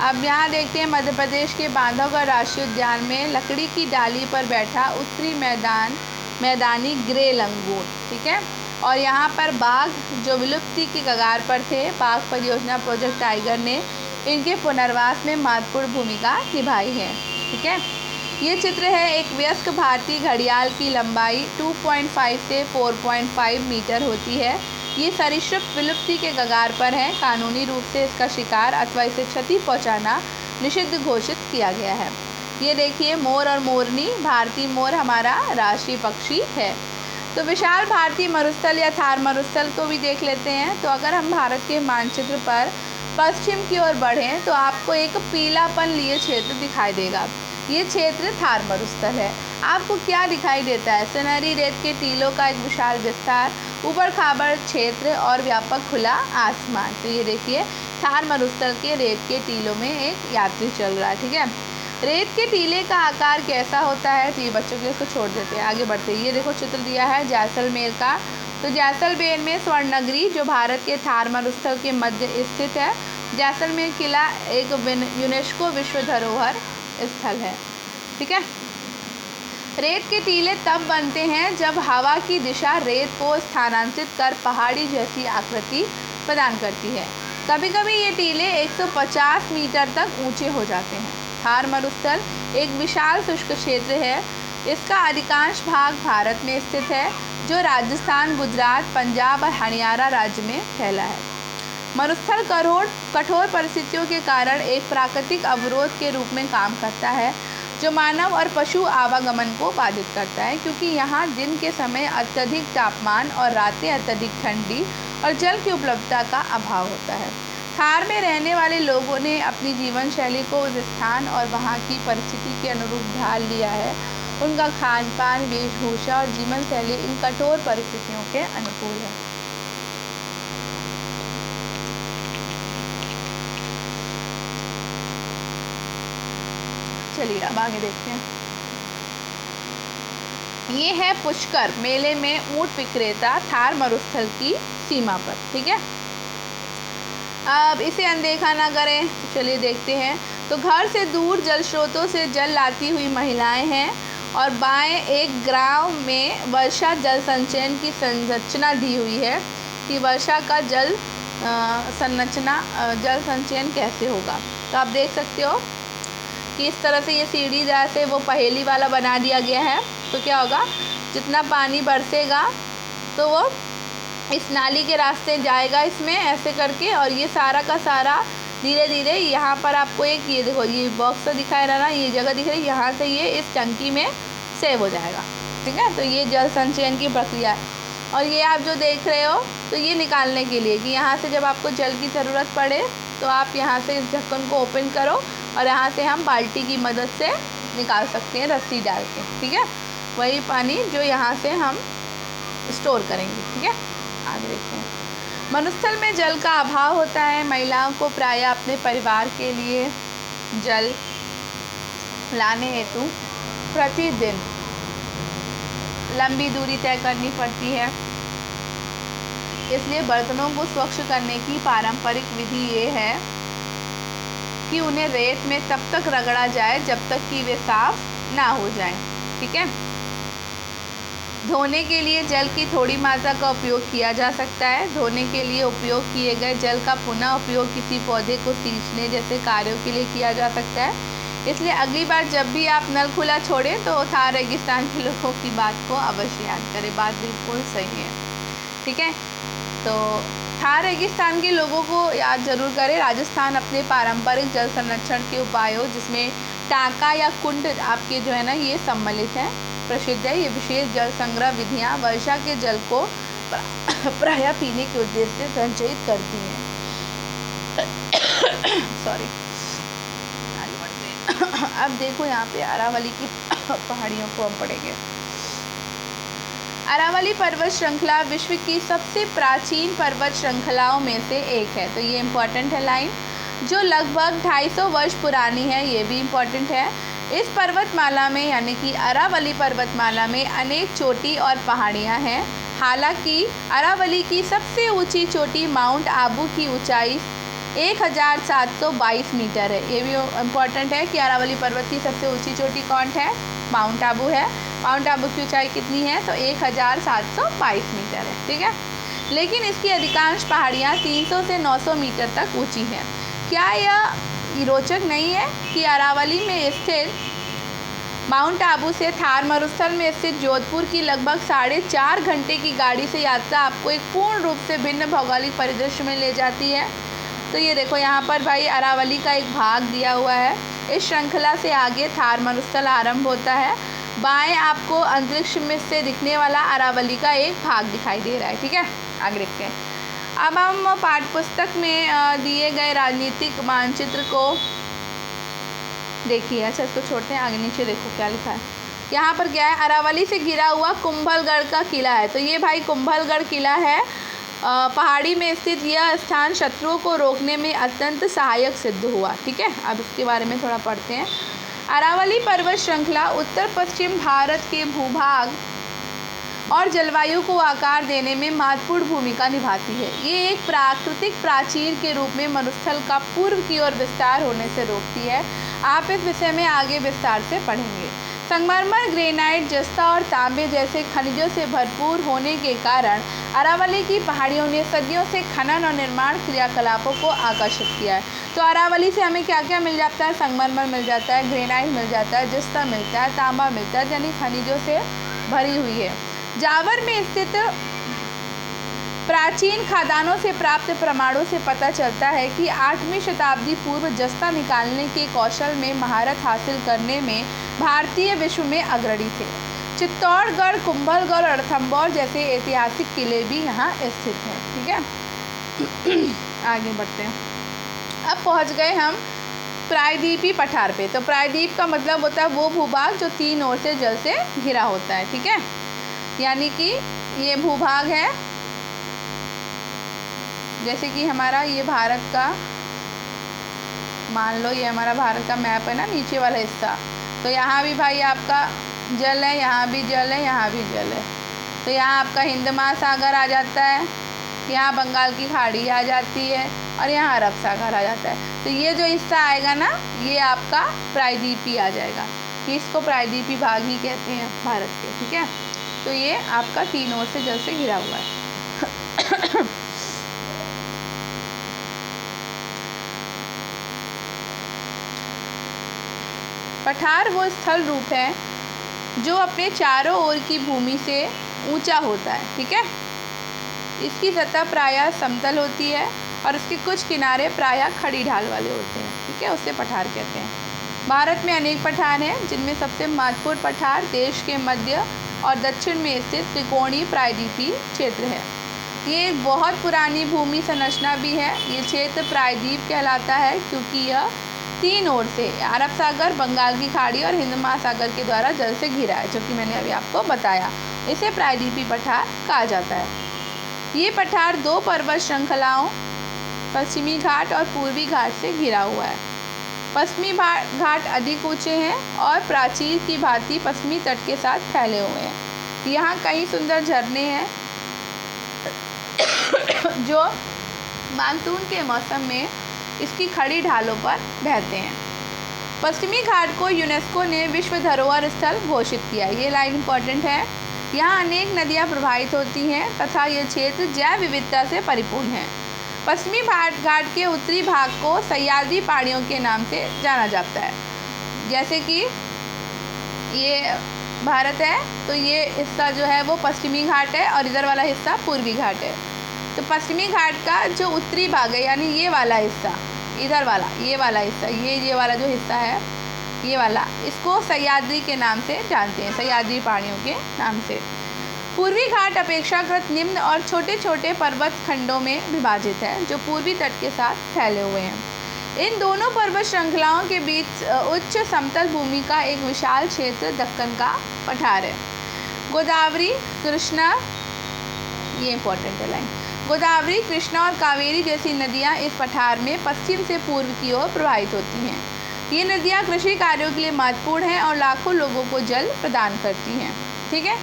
अब यहाँ देखते हैं मध्य प्रदेश के बांधवगढ़ राष्ट्रीय उद्यान में लकड़ी की डाली पर बैठा उत्तरी मैदानी ग्रे लंगूर। ठीक है, और यहाँ पर बाघ जो विलुप्ति की कगार पर थे, बाघ परियोजना प्रोजेक्ट टाइगर ने इनके पुनर्वास में महत्वपूर्ण भूमिका निभाई है। ठीक है, ये चित्र है एक वयस्क भारतीय घड़ियाल की लंबाई 2.5 से 4.5 मीटर होती है। ये सरीसृप विलुप्ति के कगार पर है। कानूनी रूप से इसका शिकार अथवा इसे क्षति पहुंचाना निषिद्ध घोषित किया गया है। ये देखिए मोर और मोरनी, भारतीय मोर हमारा राष्ट्रीय पक्षी है। तो विशाल भारतीय मरुस्थल या थार मरुस्थल को भी देख लेते हैं। तो अगर हम भारत के मानचित्र पर पश्चिम की ओर बढ़ें तो आपको एक पीलापन लिए क्षेत्र दिखाई देगा। ये क्षेत्र थार मरुस्थल है। आपको क्या दिखाई देता है? सुनहरी रेत के टीलों का एक विशाल विस्तार, ऊबड़ खाबड़ क्षेत्र और व्यापक खुला आसमान। तो ये देखिए थार मरुस्थल के रेत के टीलों में एक यात्री चल रहा है। ठीक है, रेत के टीले का आकार कैसा होता है? तो ये बच्चों के लिए इसको छोड़ देते हैं, आगे बढ़ते हैं। ये देखो चित्र दिया है जैसलमेर का। तो जैसलमेर में स्वर्णनगरी जो भारत के थार मरुस्थल के मध्य स्थित है। जैसलमेर किला एक यूनेस्को विश्व धरोहर स्थल है। ठीक है, रेत के टीले तब बनते हैं जब हवा की दिशा रेत को स्थानांतरित कर पहाड़ी जैसी आकृति प्रदान करती है। कभी कभी ये टीले 150 मीटर तक ऊंचे हो जाते हैं। थार मरुस्थल एक विशाल शुष्क क्षेत्र है। इसका अधिकांश भाग भारत में स्थित है, जो राजस्थान, गुजरात, पंजाब और हरियाणा राज्य में फैला है। मरुस्थल कठोर परिस्थितियों के कारण एक प्राकृतिक अवरोध के रूप में काम करता है, जो मानव और पशु आवागमन को बाधित करता है, क्योंकि यहाँ दिन के समय अत्यधिक तापमान और रातें अत्यधिक ठंडी और जल की उपलब्धता का अभाव होता है। थार में रहने वाले लोगों ने अपनी जीवन शैली को उस स्थान और वहाँ की परिस्थिति के अनुरूप ढाल लिया है। उनका खान पान, वेशभूषा और जीवन शैली इन कठोर परिस्थितियों के अनुकूल है। चलिए अब आगे देखते हैं। ये है पुष्कर मेले में ऊंट विक्रेता थार मरुस्थल की सीमा पर। ठीक है, अब इसे अनदेखा ना करें। तो चलिए देखते हैं। तो घर से दूर जल स्रोतों से जल लाती हुई महिलाएं हैं और बाएं एक गांव में वर्षा जल संचयन की संरचना दी हुई है कि वर्षा का जल संचयन कैसे होगा। तो आप देख सकते हो कि इस तरह से ये सीढ़ी जैसे वो पहेली वाला बना दिया गया है। तो क्या होगा, जितना पानी बरसेगा तो वो इस नाली के रास्ते जाएगा इसमें ऐसे करके, और ये सारा का सारा धीरे धीरे यहाँ पर आपको एक ये देखो ये बॉक्स तो दिखाई रहा ना, ये जगह दिख रही है, यहाँ से ये इस टंकी में सेव हो जाएगा। ठीक है, तो ये जल संचयन की प्रक्रिया है। और ये आप जो देख रहे हो तो ये निकालने के लिए कि यहाँ से जब आपको जल की ज़रूरत पड़े तो आप यहाँ से इस ढक्कन को ओपन करो और यहाँ से हम बाल्टी की मदद से निकाल सकते हैं रस्सी डाल के, ठीक है। वही पानी जो यहाँ से हम स्टोर करेंगे, ठीक है। आगे देखते हैं। मरुस्थल में जल का अभाव होता है। महिलाओं को प्रायः अपने परिवार के लिए जल लाने हेतु प्रतिदिन लंबी दूरी तय करनी पड़ती है। इसलिए बर्तनों को स्वच्छ करने की पारंपरिक विधि ये है कि उन्हें रेत में तब तक रगड़ा जाए जब तक कि वे साफ ना हो जाएं, ठीक है। धोने के लिए जल की थोड़ी मात्रा का उपयोग किया जा सकता है। धोने के लिए उपयोग किए गए जल का पुनः उपयोग किसी पौधे को सींचने जैसे कार्यों के लिए किया जा सकता है। इसलिए अगली बार जब भी आप नल खुला छोड़ें तो थार रेगिस्तान के लोगों की बात को अवश्य याद करें। बात बिल्कुल सही है, ठीक है। तो थार रेगिस्तान के लोगों को याद जरूर करें। राजस्थान अपने पारंपरिक जल संरक्षण के उपायों जिसमें टाँका या कुंड आपके जो है ना ये सम्मिलित हैं, प्रसिद्ध है। ये विशेष जल संग्रह विधियाँ वर्षा के जल को प्रायः पीने के उद्देश्य से संचयित करती हैं। सॉरी, आगे बढ़ते हैं। अब देखो यहाँ पे अरावली की पहाड़ियों को हम पढ़ेंगे। अरावली पर्वत श्रृंखला विश्व की सबसे प्राचीन पर्वत श्रृंखलाओं में से एक है। तो ये इम्पोर्टेंट है लाइन, जो लगभग 250 वर्ष पुरानी है। ये भी इम्पोर्टेंट है। इस पर्वतमाला में यानी कि अरावली पर्वतमाला में अनेक चोटी और पहाड़ियाँ हैं। हालांकि अरावली की सबसे ऊंची चोटी माउंट आबू की ऊंचाई 1722 मीटर है। ये भी इम्पोर्टेंट है कि अरावली पर्वत की सबसे ऊंची चोटी कौन है? माउंट आबू है। माउंट आबू की ऊंचाई कितनी है? तो 1722 मीटर है, ठीक है। लेकिन इसकी अधिकांश पहाड़ियाँ 300 से 900 मीटर तक ऊंची हैं। क्या यह रोचक नहीं है कि अरावली में स्थित माउंट आबू से थार मरुस्थल में स्थित जोधपुर की लगभग 4.5 घंटे की गाड़ी से यात्रा आपको एक पूर्ण रूप से भिन्न भौगोलिक परिदृश्य में ले जाती है। तो ये देखो यहाँ पर भाई अरावली का एक भाग दिया हुआ है। इस श्रृंखला से आगे थार मरुस्थल आरंभ होता है। बाएं आपको अंतरिक्ष में से दिखने वाला अरावली का एक भाग दिखाई दे रहा है, ठीक है। आगे देखते हैं। अब हम पाठ्यपुस्तक में दिए गए राजनीतिक मानचित्र को देखिए। अच्छा, इसको छोड़ते हैं, आगे नीचे देखो क्या लिखा है। यहाँ पर क्या है? अरावली से घिरा हुआ कुंभलगढ़ का किला है। तो ये भाई कुंभलगढ़ किला है। पहाड़ी में स्थित यह स्थान शत्रुओं को रोकने में अत्यंत सहायक सिद्ध हुआ, ठीक है। अब इसके बारे में थोड़ा पढ़ते हैं। अरावली पर्वत श्रृंखला उत्तर पश्चिम भारत के भूभाग और जलवायु को आकार देने में महत्वपूर्ण भूमिका निभाती है। ये एक प्राकृतिक प्राचीर के रूप में मरुस्थल का पूर्व की ओर विस्तार होने से रोकती है। आप इस विषय में आगे विस्तार से पढ़ेंगे। संगमरमर, ग्रेनाइट, जस्ता और तांबे जैसे खनिजों से भरपूर होने के कारण अरावली की पहाड़ियों ने सदियों से खनन और निर्माण क्रियाकलापों को आकर्षित किया है। तो अरावली से हमें क्या क्या मिल जाता है? संगमरमर मिल जाता है, ग्रेनाइट मिल जाता है, जस्ता मिलता है, तांबा मिलता है, यानी खनिजों से भरी हुई है। जावर में स्थित प्राचीन खादानों से प्राप्त प्रमाणों से पता चलता है कि 8वीं शताब्दी पूर्व जस्ता निकालने के कौशल में महारत हासिल करने में भारतीय विश्व में अग्रणी थे। चित्तौड़गढ़, कुंभलगढ़ और रणथंभौर जैसे ऐतिहासिक किले भी यहाँ स्थित हैं, ठीक है। आगे बढ़ते हैं। अब पहुँच गए हम प्रायद्वीपीय पठार पे। तो प्रायद्वीप का मतलब होता है वो भूभाग जो 3 ओर से जल से घिरा होता है, ठीक है। यानी कि ये भूभाग है, जैसे कि हमारा ये भारत का, मान लो ये हमारा भारत का मैप है ना, नीचे वाला हिस्सा। तो यहाँ भी भाई आपका जल है, यहाँ भी जल है, यहाँ भी जल है। तो यहाँ आपका हिंद महासागर आ जाता है, यहाँ बंगाल की खाड़ी आ जाती है और यहाँ अरब सागर आ जाता है। तो ये जो हिस्सा आएगा ना, ये आपका प्रायद्वीपीय आ जाएगा। कि इसको प्रायद्वीपीय भाग ही कहते हैं भारत के, ठीक है। तो ये आपका 3 ओर से जल से घिरा हुआ है। पठार वो स्थल रूप है जो अपने चारों ओर की भूमि से ऊंचा होता है, ठीक है। इसकी सतह प्रायः समतल होती है और उसके कुछ किनारे प्रायः खड़ी ढाल वाले होते हैं, ठीक है। उससे पठार कहते हैं। भारत में अनेक पठार हैं, जिनमें सबसे महत्वपूर्ण पठार देश के मध्य और दक्षिण में स्थित त्रिकोणीय प्रायद्वीपीय क्षेत्र है। ये एक बहुत पुरानी भूमि संरचना भी है। ये क्षेत्र प्रायद्वीप कहलाता है क्योंकि यह 3 ओर से अरब सागर, बंगाल की खाड़ी और हिंद महासागर के द्वारा जल से घिरा है, जो कि मैंने अभी आपको बताया। इसे प्रायद्वीपीय पठार कहा जाता है। ये पठार 2 पर्वत श्रृंखलाओं पश्चिमी घाट और पूर्वी घाट से घिरा हुआ है। पश्चिमी घाट अधिक ऊंचे हैं और प्राचीर की भांति पश्चिमी तट के साथ फैले हुए हैं। यहाँ कई सुंदर झरने हैं जो मानसून के मौसम में इसकी खड़ी ढालों पर बहते हैं। पश्चिमी घाट को यूनेस्को ने विश्व धरोहर स्थल घोषित किया। ये लाइन इंपॉर्टेंट है। यहाँ अनेक नदियाँ प्रवाहित होती हैं तथा यह क्षेत्र जैव विविधता से परिपूर्ण है। पश्चिमी घाट के उत्तरी भाग को सह्याद्री पहाड़ियों के नाम से जाना जाता है। जैसे कि ये भारत है तो ये हिस्सा जो है वो पश्चिमी घाट है और इधर वाला हिस्सा पूर्वी घाट है। तो पश्चिमी घाट का जो उत्तरी भाग है यानी ये वाला हिस्सा, इधर वाला ये वाला हिस्सा, ये वाला जो हिस्सा है ये वाला, इसको सह्याद्री के नाम से जानते हैं, सह्याद्री पहाड़ियों के नाम से। पूर्वी घाट अपेक्षाकृत निम्न और छोटे छोटे पर्वत खंडों में विभाजित है जो पूर्वी तट के साथ फैले हुए हैं। इन दोनों पर्वत श्रृंखलाओं के बीच उच्च समतल भूमि का एक विशाल क्षेत्र दक्कन का पठार है। गोदावरी, कृष्णा, ये इंपॉर्टेंट है लाइन, गोदावरी, कृष्णा और कावेरी जैसी नदियाँ इस पठार में पश्चिम से पूर्व की ओर प्रवाहित होती हैं। ये नदियाँ कृषि कार्यों के लिए महत्वपूर्ण हैं और लाखों लोगों को जल प्रदान करती हैं। ठीक है,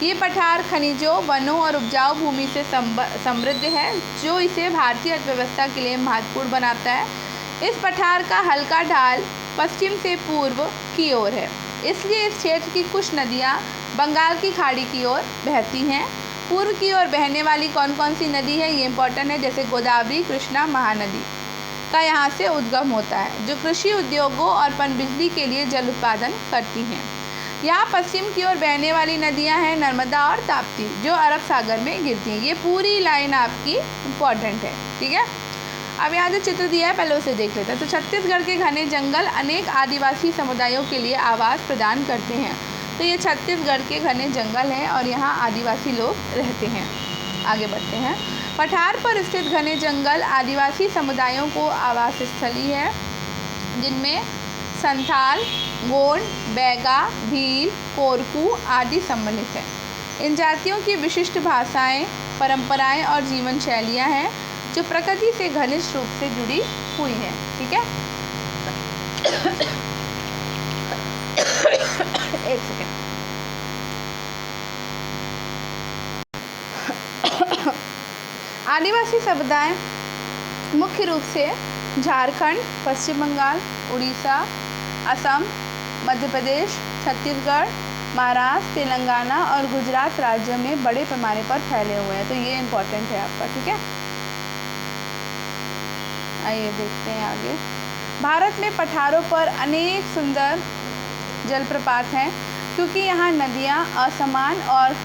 ये पठार खनिजों, वनों और उपजाऊ भूमि से समृद्ध है जो इसे भारतीय अर्थव्यवस्था के लिए महत्वपूर्ण बनाता है। इस पठार का हल्का ढाल पश्चिम से पूर्व की ओर है, इसलिए इस क्षेत्र की कुछ नदियाँ बंगाल की खाड़ी की ओर बहती हैं। पूर्व की ओर बहने वाली कौन कौन सी नदी है ये इंपॉर्टेंट है, जैसे गोदावरी, कृष्णा, महानदी का यहाँ से उद्गम होता है जो कृषि उद्योगों और पनबिजली के लिए जल उत्पादन करती हैं। यहाँ पश्चिम की ओर बहने वाली नदियाँ हैं नर्मदा और ताप्ती जो अरब सागर में गिरती हैं। ये पूरी लाइन आपकी इम्पॉर्टेंट है। ठीक है, अब यहाँ जो चित्र दिया है पहले उसे देख लेते हैं। तो छत्तीसगढ़ के घने जंगल अनेक आदिवासी समुदायों के लिए आवास प्रदान करते हैं। तो ये छत्तीसगढ़ के घने जंगल हैं और यहाँ आदिवासी लोग रहते हैं। आगे बढ़ते हैं। पठार पर स्थित घने जंगल आदिवासी समुदायों को आवास स्थली है जिनमें संथाल, गोंड, बैगा, भील, कोरकू आदि सम्मिलित हैं। इन जातियों की विशिष्ट भाषाएं, परंपराएं और जीवन शैलियां हैं जो प्रकृति से घनिष्ठ रूप से जुड़ी हुई हैं। ठीक है, एक सेकेंड। आदिवासी समुदाय मुख्य रूप से झारखंड, पश्चिम बंगाल, उड़ीसा, असम, मध्य प्रदेश, छत्तीसगढ़, महाराष्ट्र, तेलंगाना और गुजरात राज्यों में बड़े पैमाने पर फैले हुए हैं। तो ये इम्पोर्टेंट है आपका। ठीक है, आइए देखते हैं आगे। भारत में पठारों पर अनेक सुंदर जलप्रपात हैं क्योंकि यहाँ नदियाँ असमान और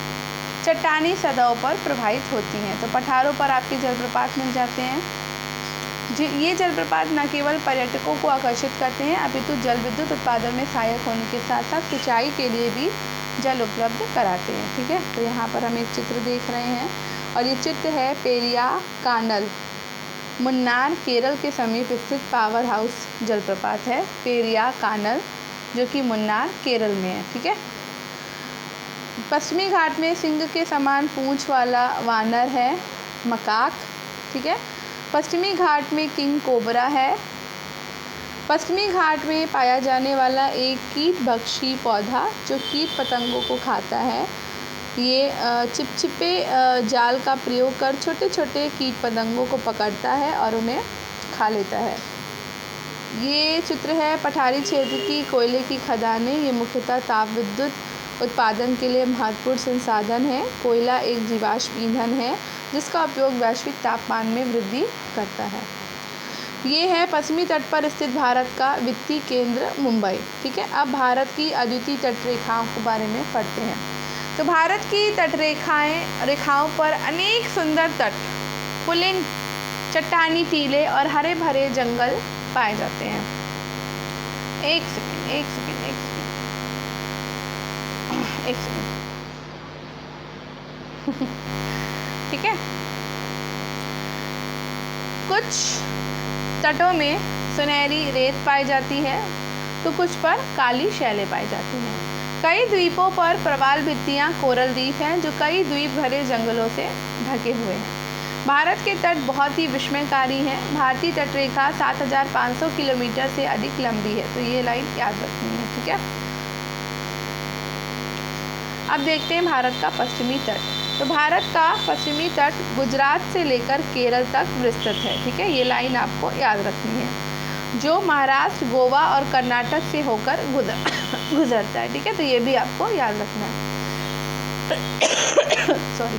चट्टानी सतहों पर प्रवाहित होती हैं। तो पठारों पर आपके जलप्रपात मिल जाते हैं। ये जलप्रपात न केवल पर्यटकों को आकर्षित करते हैं अपितु जल विद्युत उत्पादन में सहायक होने के साथ साथ सिंचाई के लिए भी जल उपलब्ध कराते हैं। ठीक है, तो यहाँ पर हम एक चित्र देख रहे हैं और ये चित्र है पेरिया कानल, मुन्नार, केरल के समीप स्थित पावर हाउस जलप्रपात है पेरिया कानल जो कि मुन्नार, केरल में है। ठीक है, पश्चिमी घाट में सिंह के समान पूंछ वाला वानर है मकाक। ठीक है, पश्चिमी घाट में किंग कोबरा है। पश्चिमी घाट में पाया जाने वाला एक कीट भक्षी पौधा जो कीट पतंगों को खाता है, ये चिपचिपे जाल का प्रयोग कर छोटे छोटे कीट पतंगों को पकड़ता है और उन्हें खा लेता है। ये चित्र है पठारी क्षेत्र की कोयले की खदानें। ये मुख्यतः ताप विद्युत उत्पादन के लिए महत्वपूर्ण संसाधन है। कोयला एक जीवाश्म ईंधन है जिसका उपयोग वैश्विक तापमान में वृद्धि करता है। ये है पश्चिमी तट पर स्थित भारत का वित्तीय केंद्र मुंबई। ठीक है, अब भारत की अद्वितीय तटरेखाओं के बारे में पढ़ते हैं। तो भारत की रेखाओं पर अनेक सुंदर तट, पुलिन, चट्टानी टीले और हरे भरे जंगल पाए जाते हैं। एक सेकेंड। ठीक है। कुछ तटों में सुनहरी रेत पाई जाती है तो कुछ पर काली शैलें पाई जाती हैं। कई द्वीपों पर प्रवाल भित्तियाँ कोरल द्वीप हैं जो कई द्वीप भरे जंगलों से ढके हुए हैं। भारत के तट बहुत ही विस्मयकारी हैं। भारतीय तटरेखा 7,500 किलोमीटर से अधिक लंबी है, तो ये लाइन याद रखनी है, ठीक है। अब देखते हैं भारत का पश्चिमी तट। तो भारत का पश्चिमी तट गुजरात से लेकर केरल तक विस्तृत है, ठीक है। ये लाइन आपको याद रखनी है, जो महाराष्ट्र, गोवा और कर्नाटक से होकर गुजरता है, ठीक है। तो ये भी आपको याद रखना है। सॉरी।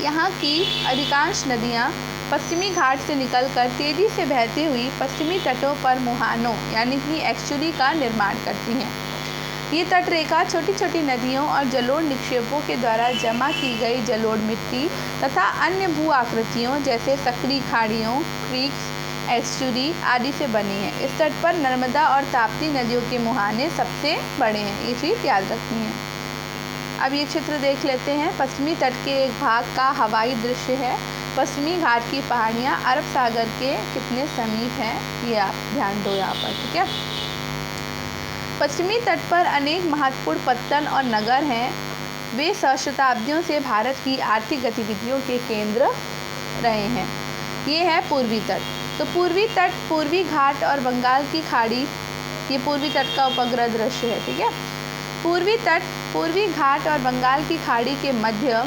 यहाँ की अधिकांश नदियाँ पश्चिमी घाट से निकलकर तेज़ी से बहती हुई पश्चिमी तटों पर मुहानों यानी कि एक्चुअली का निर्माण करती हैं। ये तटरेखा छोटी छोटी नदियों और जलोढ़ निक्षेपों के द्वारा जमा की गई जलोढ़ मिट्टी तथा अन्य भू आकृतियों जैसे सकरी खाड़ियों, क्रीक्स, एस्चुरी आदि से बनी है। इस तट पर नर्मदा और ताप्ती नदियों के मुहाने सबसे बड़े हैं, ये चीज़ याद रखनी है। अब ये चित्र देख लेते हैं। पश्चिमी तट के एक भाग का हवाई दृश्य है। पश्चिमी घाट की पहाड़ियाँ अरब सागर के कितने समीप हैं, ये आप ध्यान दो यहाँ पर, ठीक है। पश्चिमी तट पर अनेक महत्वपूर्ण पत्तन और नगर हैं। वे सहस्राब्दियों से भारत की आर्थिक गतिविधियों के केंद्र रहे हैं। ये है पूर्वी तट। तो पूर्वी तट, पूर्वी घाट और बंगाल की खाड़ी, ये पूर्वी तट का उपग्रह दृश्य है, ठीक है। पूर्वी तट पूर्वी घाट और बंगाल की खाड़ी के मध्य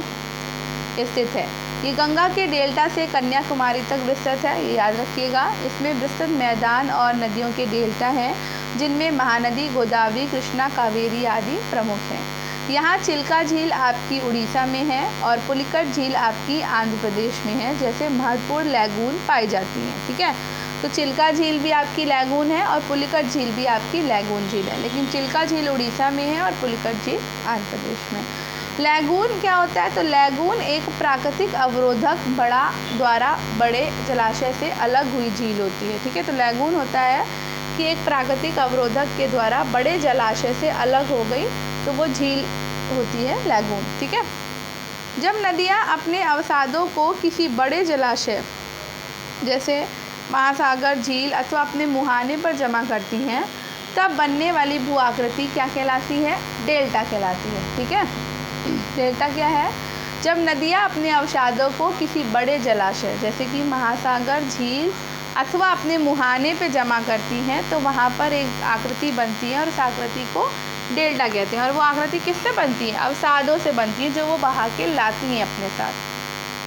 स्थित है। ये गंगा के डेल्टा से कन्याकुमारी तक विस्तृत है, ये याद रखिएगा। इसमें विस्तृत मैदान और नदियों के डेल्टा हैं, जिनमें महानदी, गोदावरी, कृष्णा, कावेरी आदि प्रमुख हैं। यहाँ चिल्का झील आपकी उड़ीसा में है और पुलिकट झील आपकी आंध्र प्रदेश में है, जैसे महत्वपूर्ण लैगून पाई जाती हैं, ठीक है। तो चिल्का झील भी आपकी लैगून है और पुलिकट झील भी आपकी लैगून झील है, लेकिन चिल्का झील उड़ीसा में है और पुलिकट झील आंध्र प्रदेश में। लैगून क्या होता है? तो लैगून एक प्राकृतिक अवरोधक द्वारा बड़े जलाशय से अलग हुई झील होती है, ठीक है। तो लैगून होता है कि एक प्राकृतिक अवरोधक के द्वारा बड़े जलाशय से अलग हो गई, तो वो झील होती है लैगून, ठीक है। जब नदियाँ अपने अवसादों को किसी बड़े जलाशय जैसे महासागर, झील अथवा अपने मुहाने पर जमा करती हैं, तब बनने वाली भू आकृति क्या कहलाती है? डेल्टा कहलाती है, ठीक है। डेल्टा क्या है? जब नदियाँ अपने अवसादों को किसी बड़े जलाशय जैसे कि महासागर, झील अथवा अपने मुहाने पे जमा करती हैं, तो वहाँ पर एक आकृति बनती है और उस आकृति को डेल्टा कहते हैं। और वो आकृति किससे बनती है? अवसादों से बनती है, जो वो बहा के लाती हैं अपने साथ।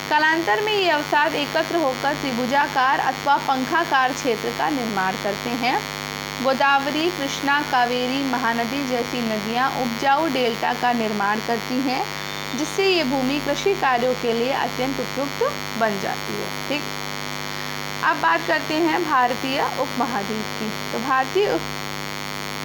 कालांतर में ये अवसाद एकत्र होकर त्रिभुजाकार अथवा पंखाकार क्षेत्र का निर्माण करते हैं। गोदावरी, कृष्णा, कावेरी, महानदी जैसी नदियाँ उपजाऊ डेल्टा का निर्माण करती हैं, जिससे ये भूमि कृषि कार्यों के लिए अत्यंत उपयुक्त बन जाती है, ठीक। अब बात करते हैं भारतीय उपमहाद्वीप की। तो भारतीय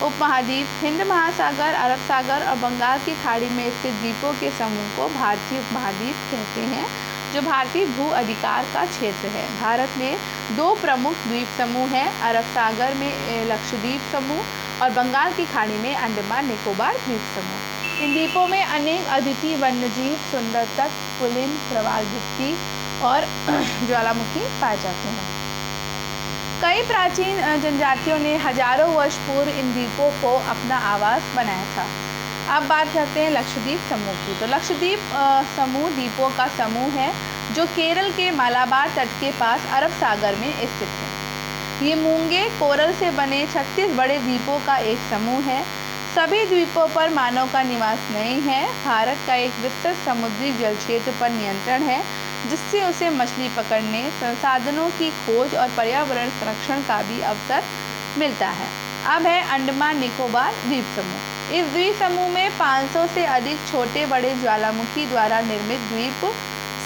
उपमहाद्वीप हिंद महासागर, अरब सागर और बंगाल की खाड़ी में स्थित द्वीपों के समूह को भारतीय उपमहाद्वीप कहते हैं, जो भारतीय भू अधिकार का क्षेत्र है। भारत में दो प्रमुख द्वीप समूह हैं, अरब सागर में लक्षद्वीप समूह और बंगाल की खाड़ी में अंडमान निकोबार द्वीप समूह। इन द्वीपों में अनेक अद्वितीय वन्यजीव, सुंदर तट, पुलिन, प्रवाल भित्ति और ज्वालामुखी पाए जाते हैं। कई प्राचीन जनजातियों ने हजारों वर्ष पूर्व इन द्वीपों को अपना आवास बनाया था। अब बात करते हैं लक्षद्वीप समूह की। तो लक्षद्वीप समूह द्वीपों का समूह है, जो केरल के मालाबार तट के पास अरब सागर में स्थित है। ये मूंगे कोरल से बने 36 बड़े द्वीपों का एक समूह है। सभी द्वीपों पर मानव का निवास नहीं है। भारत का एक विस्तृत समुद्री जल क्षेत्र पर नियंत्रण है, जिससे उसे मछली पकड़ने, संसाधनों की खोज और पर्यावरण संरक्षण का भी अवसर मिलता है। अब है अंडमान निकोबार द्वीप समूह। इस द्वीप समूह में 500 से अधिक छोटे बड़े ज्वालामुखी द्वारा निर्मित द्वीप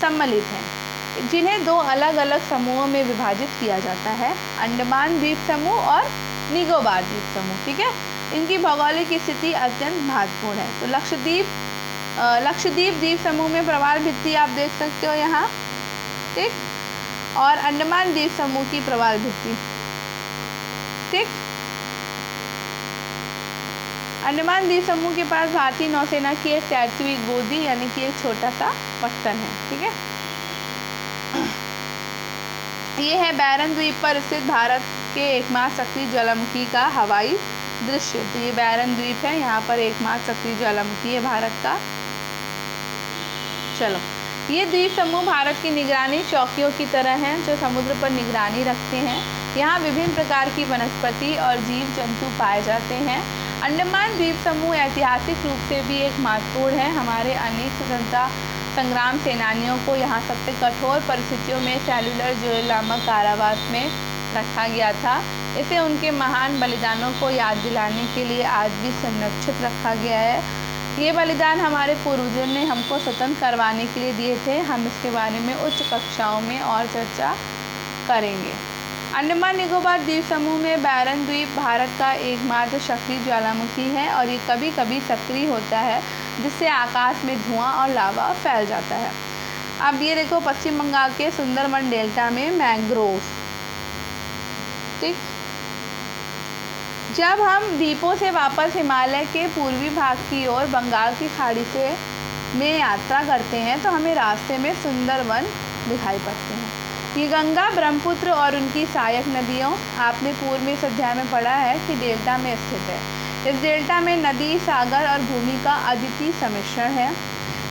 सम्मिलित हैं, जिन्हें दो अलग अलग समूहों में विभाजित किया जाता है, अंडमान द्वीप समूह और निकोबार द्वीप समूह, ठीक है। इनकी भौगोलिक स्थिति अत्यंत महत्वपूर्ण है। तो लक्षद्वीप द्वीप समूह में प्रवाल भित्ति आप देख सकते हो यहाँ, ठीक, और अंडमान द्वीप समूह की प्रवाल भित्ति, ठीक। अंडमान द्वीप समूह के पास भारतीय नौसेना की एक तैरती गोदी यानी कि एक छोटा सा पत्तन है। ठीक है, ये है बैरन द्वीप पर स्थित भारत के एकमात्र सक्रिय ज्वालामुखी का हवाई दृश्य। तो ये बैरन द्वीप है, यहाँ पर एकमात्र सक्रिय ज्वालामुखी है भारत का। चलो, ये द्वीप समूह भारत की निगरानी चौकियों की तरह हैं जो समुद्र पर निगरानी रखते हैं। यहाँ विभिन्न प्रकार की वनस्पति और जीव जंतु पाए जाते हैं। अंडमान द्वीप समूह ऐतिहासिक रूप से भी एक महत्वपूर्ण है। हमारे अनेक स्वतंत्रता संग्राम सेनानियों को यहाँ सबसे कठोर परिस्थितियों में सेल्युलर जेल नामक कारावास में रखा गया था। इसे उनके महान बलिदानों को याद दिलाने के लिए आज भी संरक्षित रखा गया है। ये बलिदान हमारे पूर्वजों ने हमको स्वतंत्र करवाने के लिए दिए थे। हम इसके बारे में उच्च कक्षाओं में और चर्चा करेंगे। अंडमान निकोबार द्वीप समूह में बैरन द्वीप भारत का एकमात्र सक्रिय ज्वालामुखी है और ये कभी कभी सक्रिय होता है, जिससे आकाश में धुआं और लावा फैल जाता है। अब ये देखो, पश्चिम बंगाल के सुंदरवन डेल्टा में मैंग्रोव। ठीक, जब हम द्वीपों से वापस हिमालय के पूर्वी भाग की ओर बंगाल की खाड़ी से में यात्रा करते हैं तो हमें रास्ते में सुंदरवन दिखाई पड़ते हैं। ये गंगा, ब्रह्मपुत्र और उनकी सहायक नदियों, आपने पूर्व में इस अध्याय में पढ़ा है कि डेल्टा में स्थित है। इस डेल्टा में नदी, सागर और भूमि का अद्वितीय सम्मिश्रण है।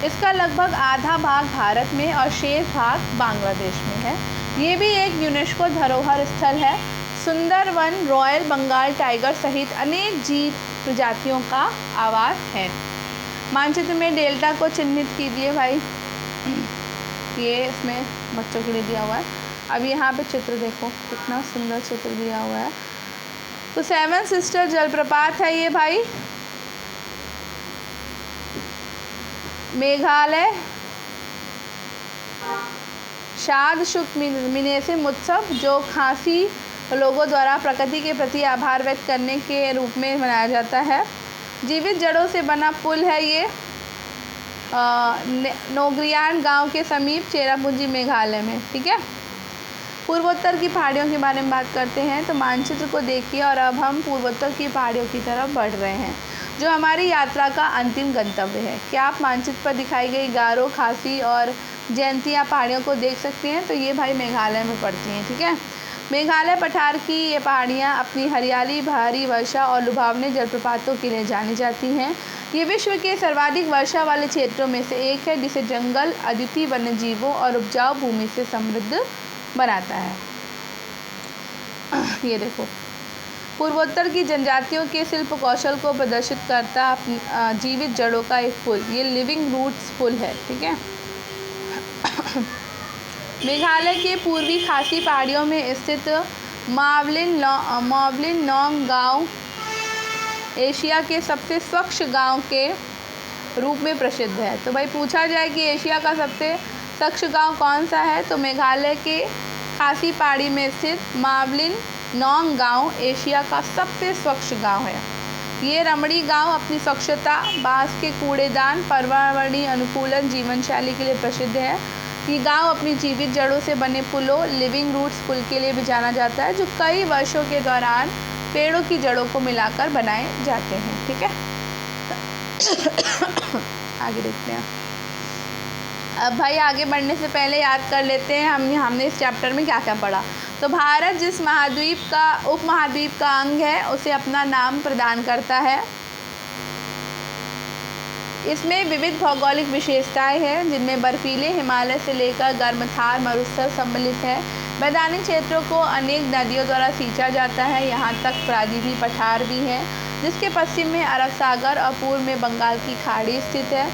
इसका लगभग आधा भाग भारत में और शेष भाग बांग्लादेश में है। ये भी एक यूनेस्को धरोहर स्थल है। सुंदरवन रॉयल बंगाल टाइगर सहित अनेक जीव प्रजातियों का आवास है। मानचित्र में डेल्टा को चिन्हित कीजिए भाई। ये इसमें बच्चों के लिए दिया हुआ है। अब यहाँ पे चित्र देखो, कितना सुंदर चित्र दिया हुआ है। तो सेवन सिस्टर जलप्रपात है ये भाई, मेघालय शाद शुक मिनेसिम उत्सव, जो खासी लोगों द्वारा प्रकृति के प्रति आभार व्यक्त करने के रूप में मनाया जाता है। जीवित जड़ों से बना पुल है ये, नोग्रियान गांव के समीप चेरापूंजी मेघालय में। ठीक है, पूर्वोत्तर की पहाड़ियों के बारे में बात करते हैं। तो मानचित्र को देखिए और अब हम पूर्वोत्तर की पहाड़ियों की तरफ बढ़ रहे हैं, जो हमारी यात्रा का अंतिम गंतव्य है। क्या आप मानचित्र पर दिखाई गई गारो, खासी और जयंतिया पहाड़ियों को देख सकते हैं? तो ये भाई मेघालय में पड़ती हैं। ठीक है, मेघालय पठार की ये पहाड़ियाँ अपनी हरियाली, भारी वर्षा और लुभावने जलप्रपातों के लिए जानी जाती हैं। ये विश्व के सर्वाधिक वर्षा वाले क्षेत्रों में से एक है, जिसे जंगल, अद्वितीय वन्यजीवों और उपजाऊ भूमि से समृद्ध बनाता है। ये देखो, पूर्वोत्तर की जनजातियों के शिल्प कौशल को प्रदर्शित करता जीवित जड़ों का एक पुल, ये लिविंग रूट्स पुल है। ठीक है, मेघालय के पूर्वी खासी पहाड़ियों में स्थित मावलिन नोंग गांव एशिया के सबसे स्वच्छ गांव के रूप में प्रसिद्ध है। तो भाई पूछा जाए कि एशिया का सबसे स्वच्छ गांव कौन सा है, तो मेघालय के खासी पहाड़ी में स्थित मावलिन नोंग गांव एशिया का सबसे स्वच्छ गांव है। ये रमणी गांव अपनी स्वच्छता, बांस के कूड़ेदान, पर्यावरणीय अनुकूलन जीवन शैली के लिए प्रसिद्ध है। ये गांव अपनी जीवित जड़ों से बने पुलों, लिविंग रूट्स पुल के लिए भी जाना जाता है, जो कई वर्षों के दौरान पेड़ों की जड़ों को मिलाकर बनाए जाते हैं। ठीक है, आगे देखते हैं। अब भाई आगे बढ़ने से पहले याद कर लेते हैं हमने इस चैप्टर में क्या क्या पढ़ा। तो भारत जिस महाद्वीप का उपमहाद्वीप का अंग है, उसे अपना नाम प्रदान करता है। इसमें विविध भौगोलिक विशेषताएं हैं, जिनमें बर्फीले हिमालय से लेकर गर्मथार मरुस्थल सम्मिलित है। मैदानी क्षेत्रों को अनेक नदियों द्वारा सींचा जाता है। यहाँ तक प्रायद्वीपीय पठार भी है, जिसके पश्चिम में अरब सागर और पूर्व में बंगाल की खाड़ी स्थित है।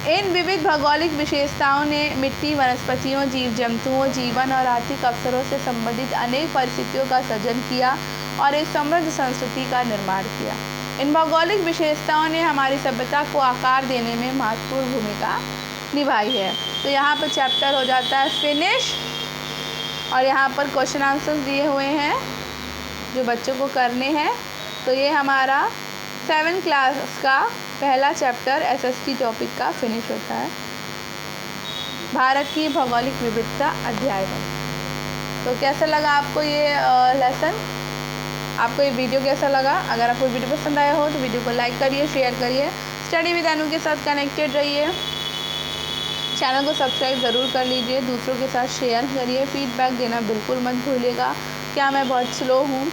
इन विविध भौगोलिक विशेषताओं ने मिट्टी, वनस्पतियों, जीव जंतुओं, जीवन और आर्थिक अवसरों से संबंधित अनेक परिस्थितियों का सृजन किया और एक समृद्ध संस्कृति का निर्माण किया। इन भौगोलिक विशेषताओं ने हमारी सभ्यता को आकार देने में महत्वपूर्ण भूमिका निभाई है। तो यहाँ पर चैप्टर हो जाता है फिनिश और यहाँ पर क्वेश्चन आंसर्स दिए हुए हैं जो बच्चों को करने हैं। तो ये हमारा 7th क्लास का पहला चैप्टर SST टॉपिक का फिनिश होता है, भारत की भौगोलिक विविधता अध्याय है। तो कैसा लगा आपको ये लेसन? आपको ये वीडियो कैसा लगा? अगर आपको वीडियो पसंद आया हो तो वीडियो को लाइक करिए, शेयर करिए। स्टडी विद अनु के साथ कनेक्टेड रहिए। चैनल को सब्सक्राइब ज़रूर कर लीजिए, दूसरों के साथ शेयर करिए। फीडबैक देना बिल्कुल मत भूलिएगा। क्या मैं बहुत स्लो हूँ?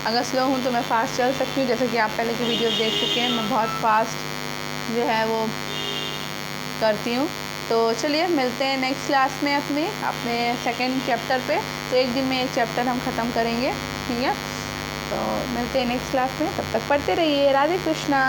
अगर स्लो हूँ तो मैं फ़ास्ट चल सकती हूँ, जैसे कि आप पहले की वीडियो देख चुके हैं। मैं बहुत फास्ट जो है वो करती हूँ। तो चलिए मिलते हैं नेक्स्ट क्लास में अपने सेकंड चैप्टर पे। तो एक दिन में एक चैप्टर हम ख़त्म करेंगे, ठीक है? तो मिलते हैं नेक्स्ट क्लास में, तब तक पढ़ते रहिए। राधे कृष्णा।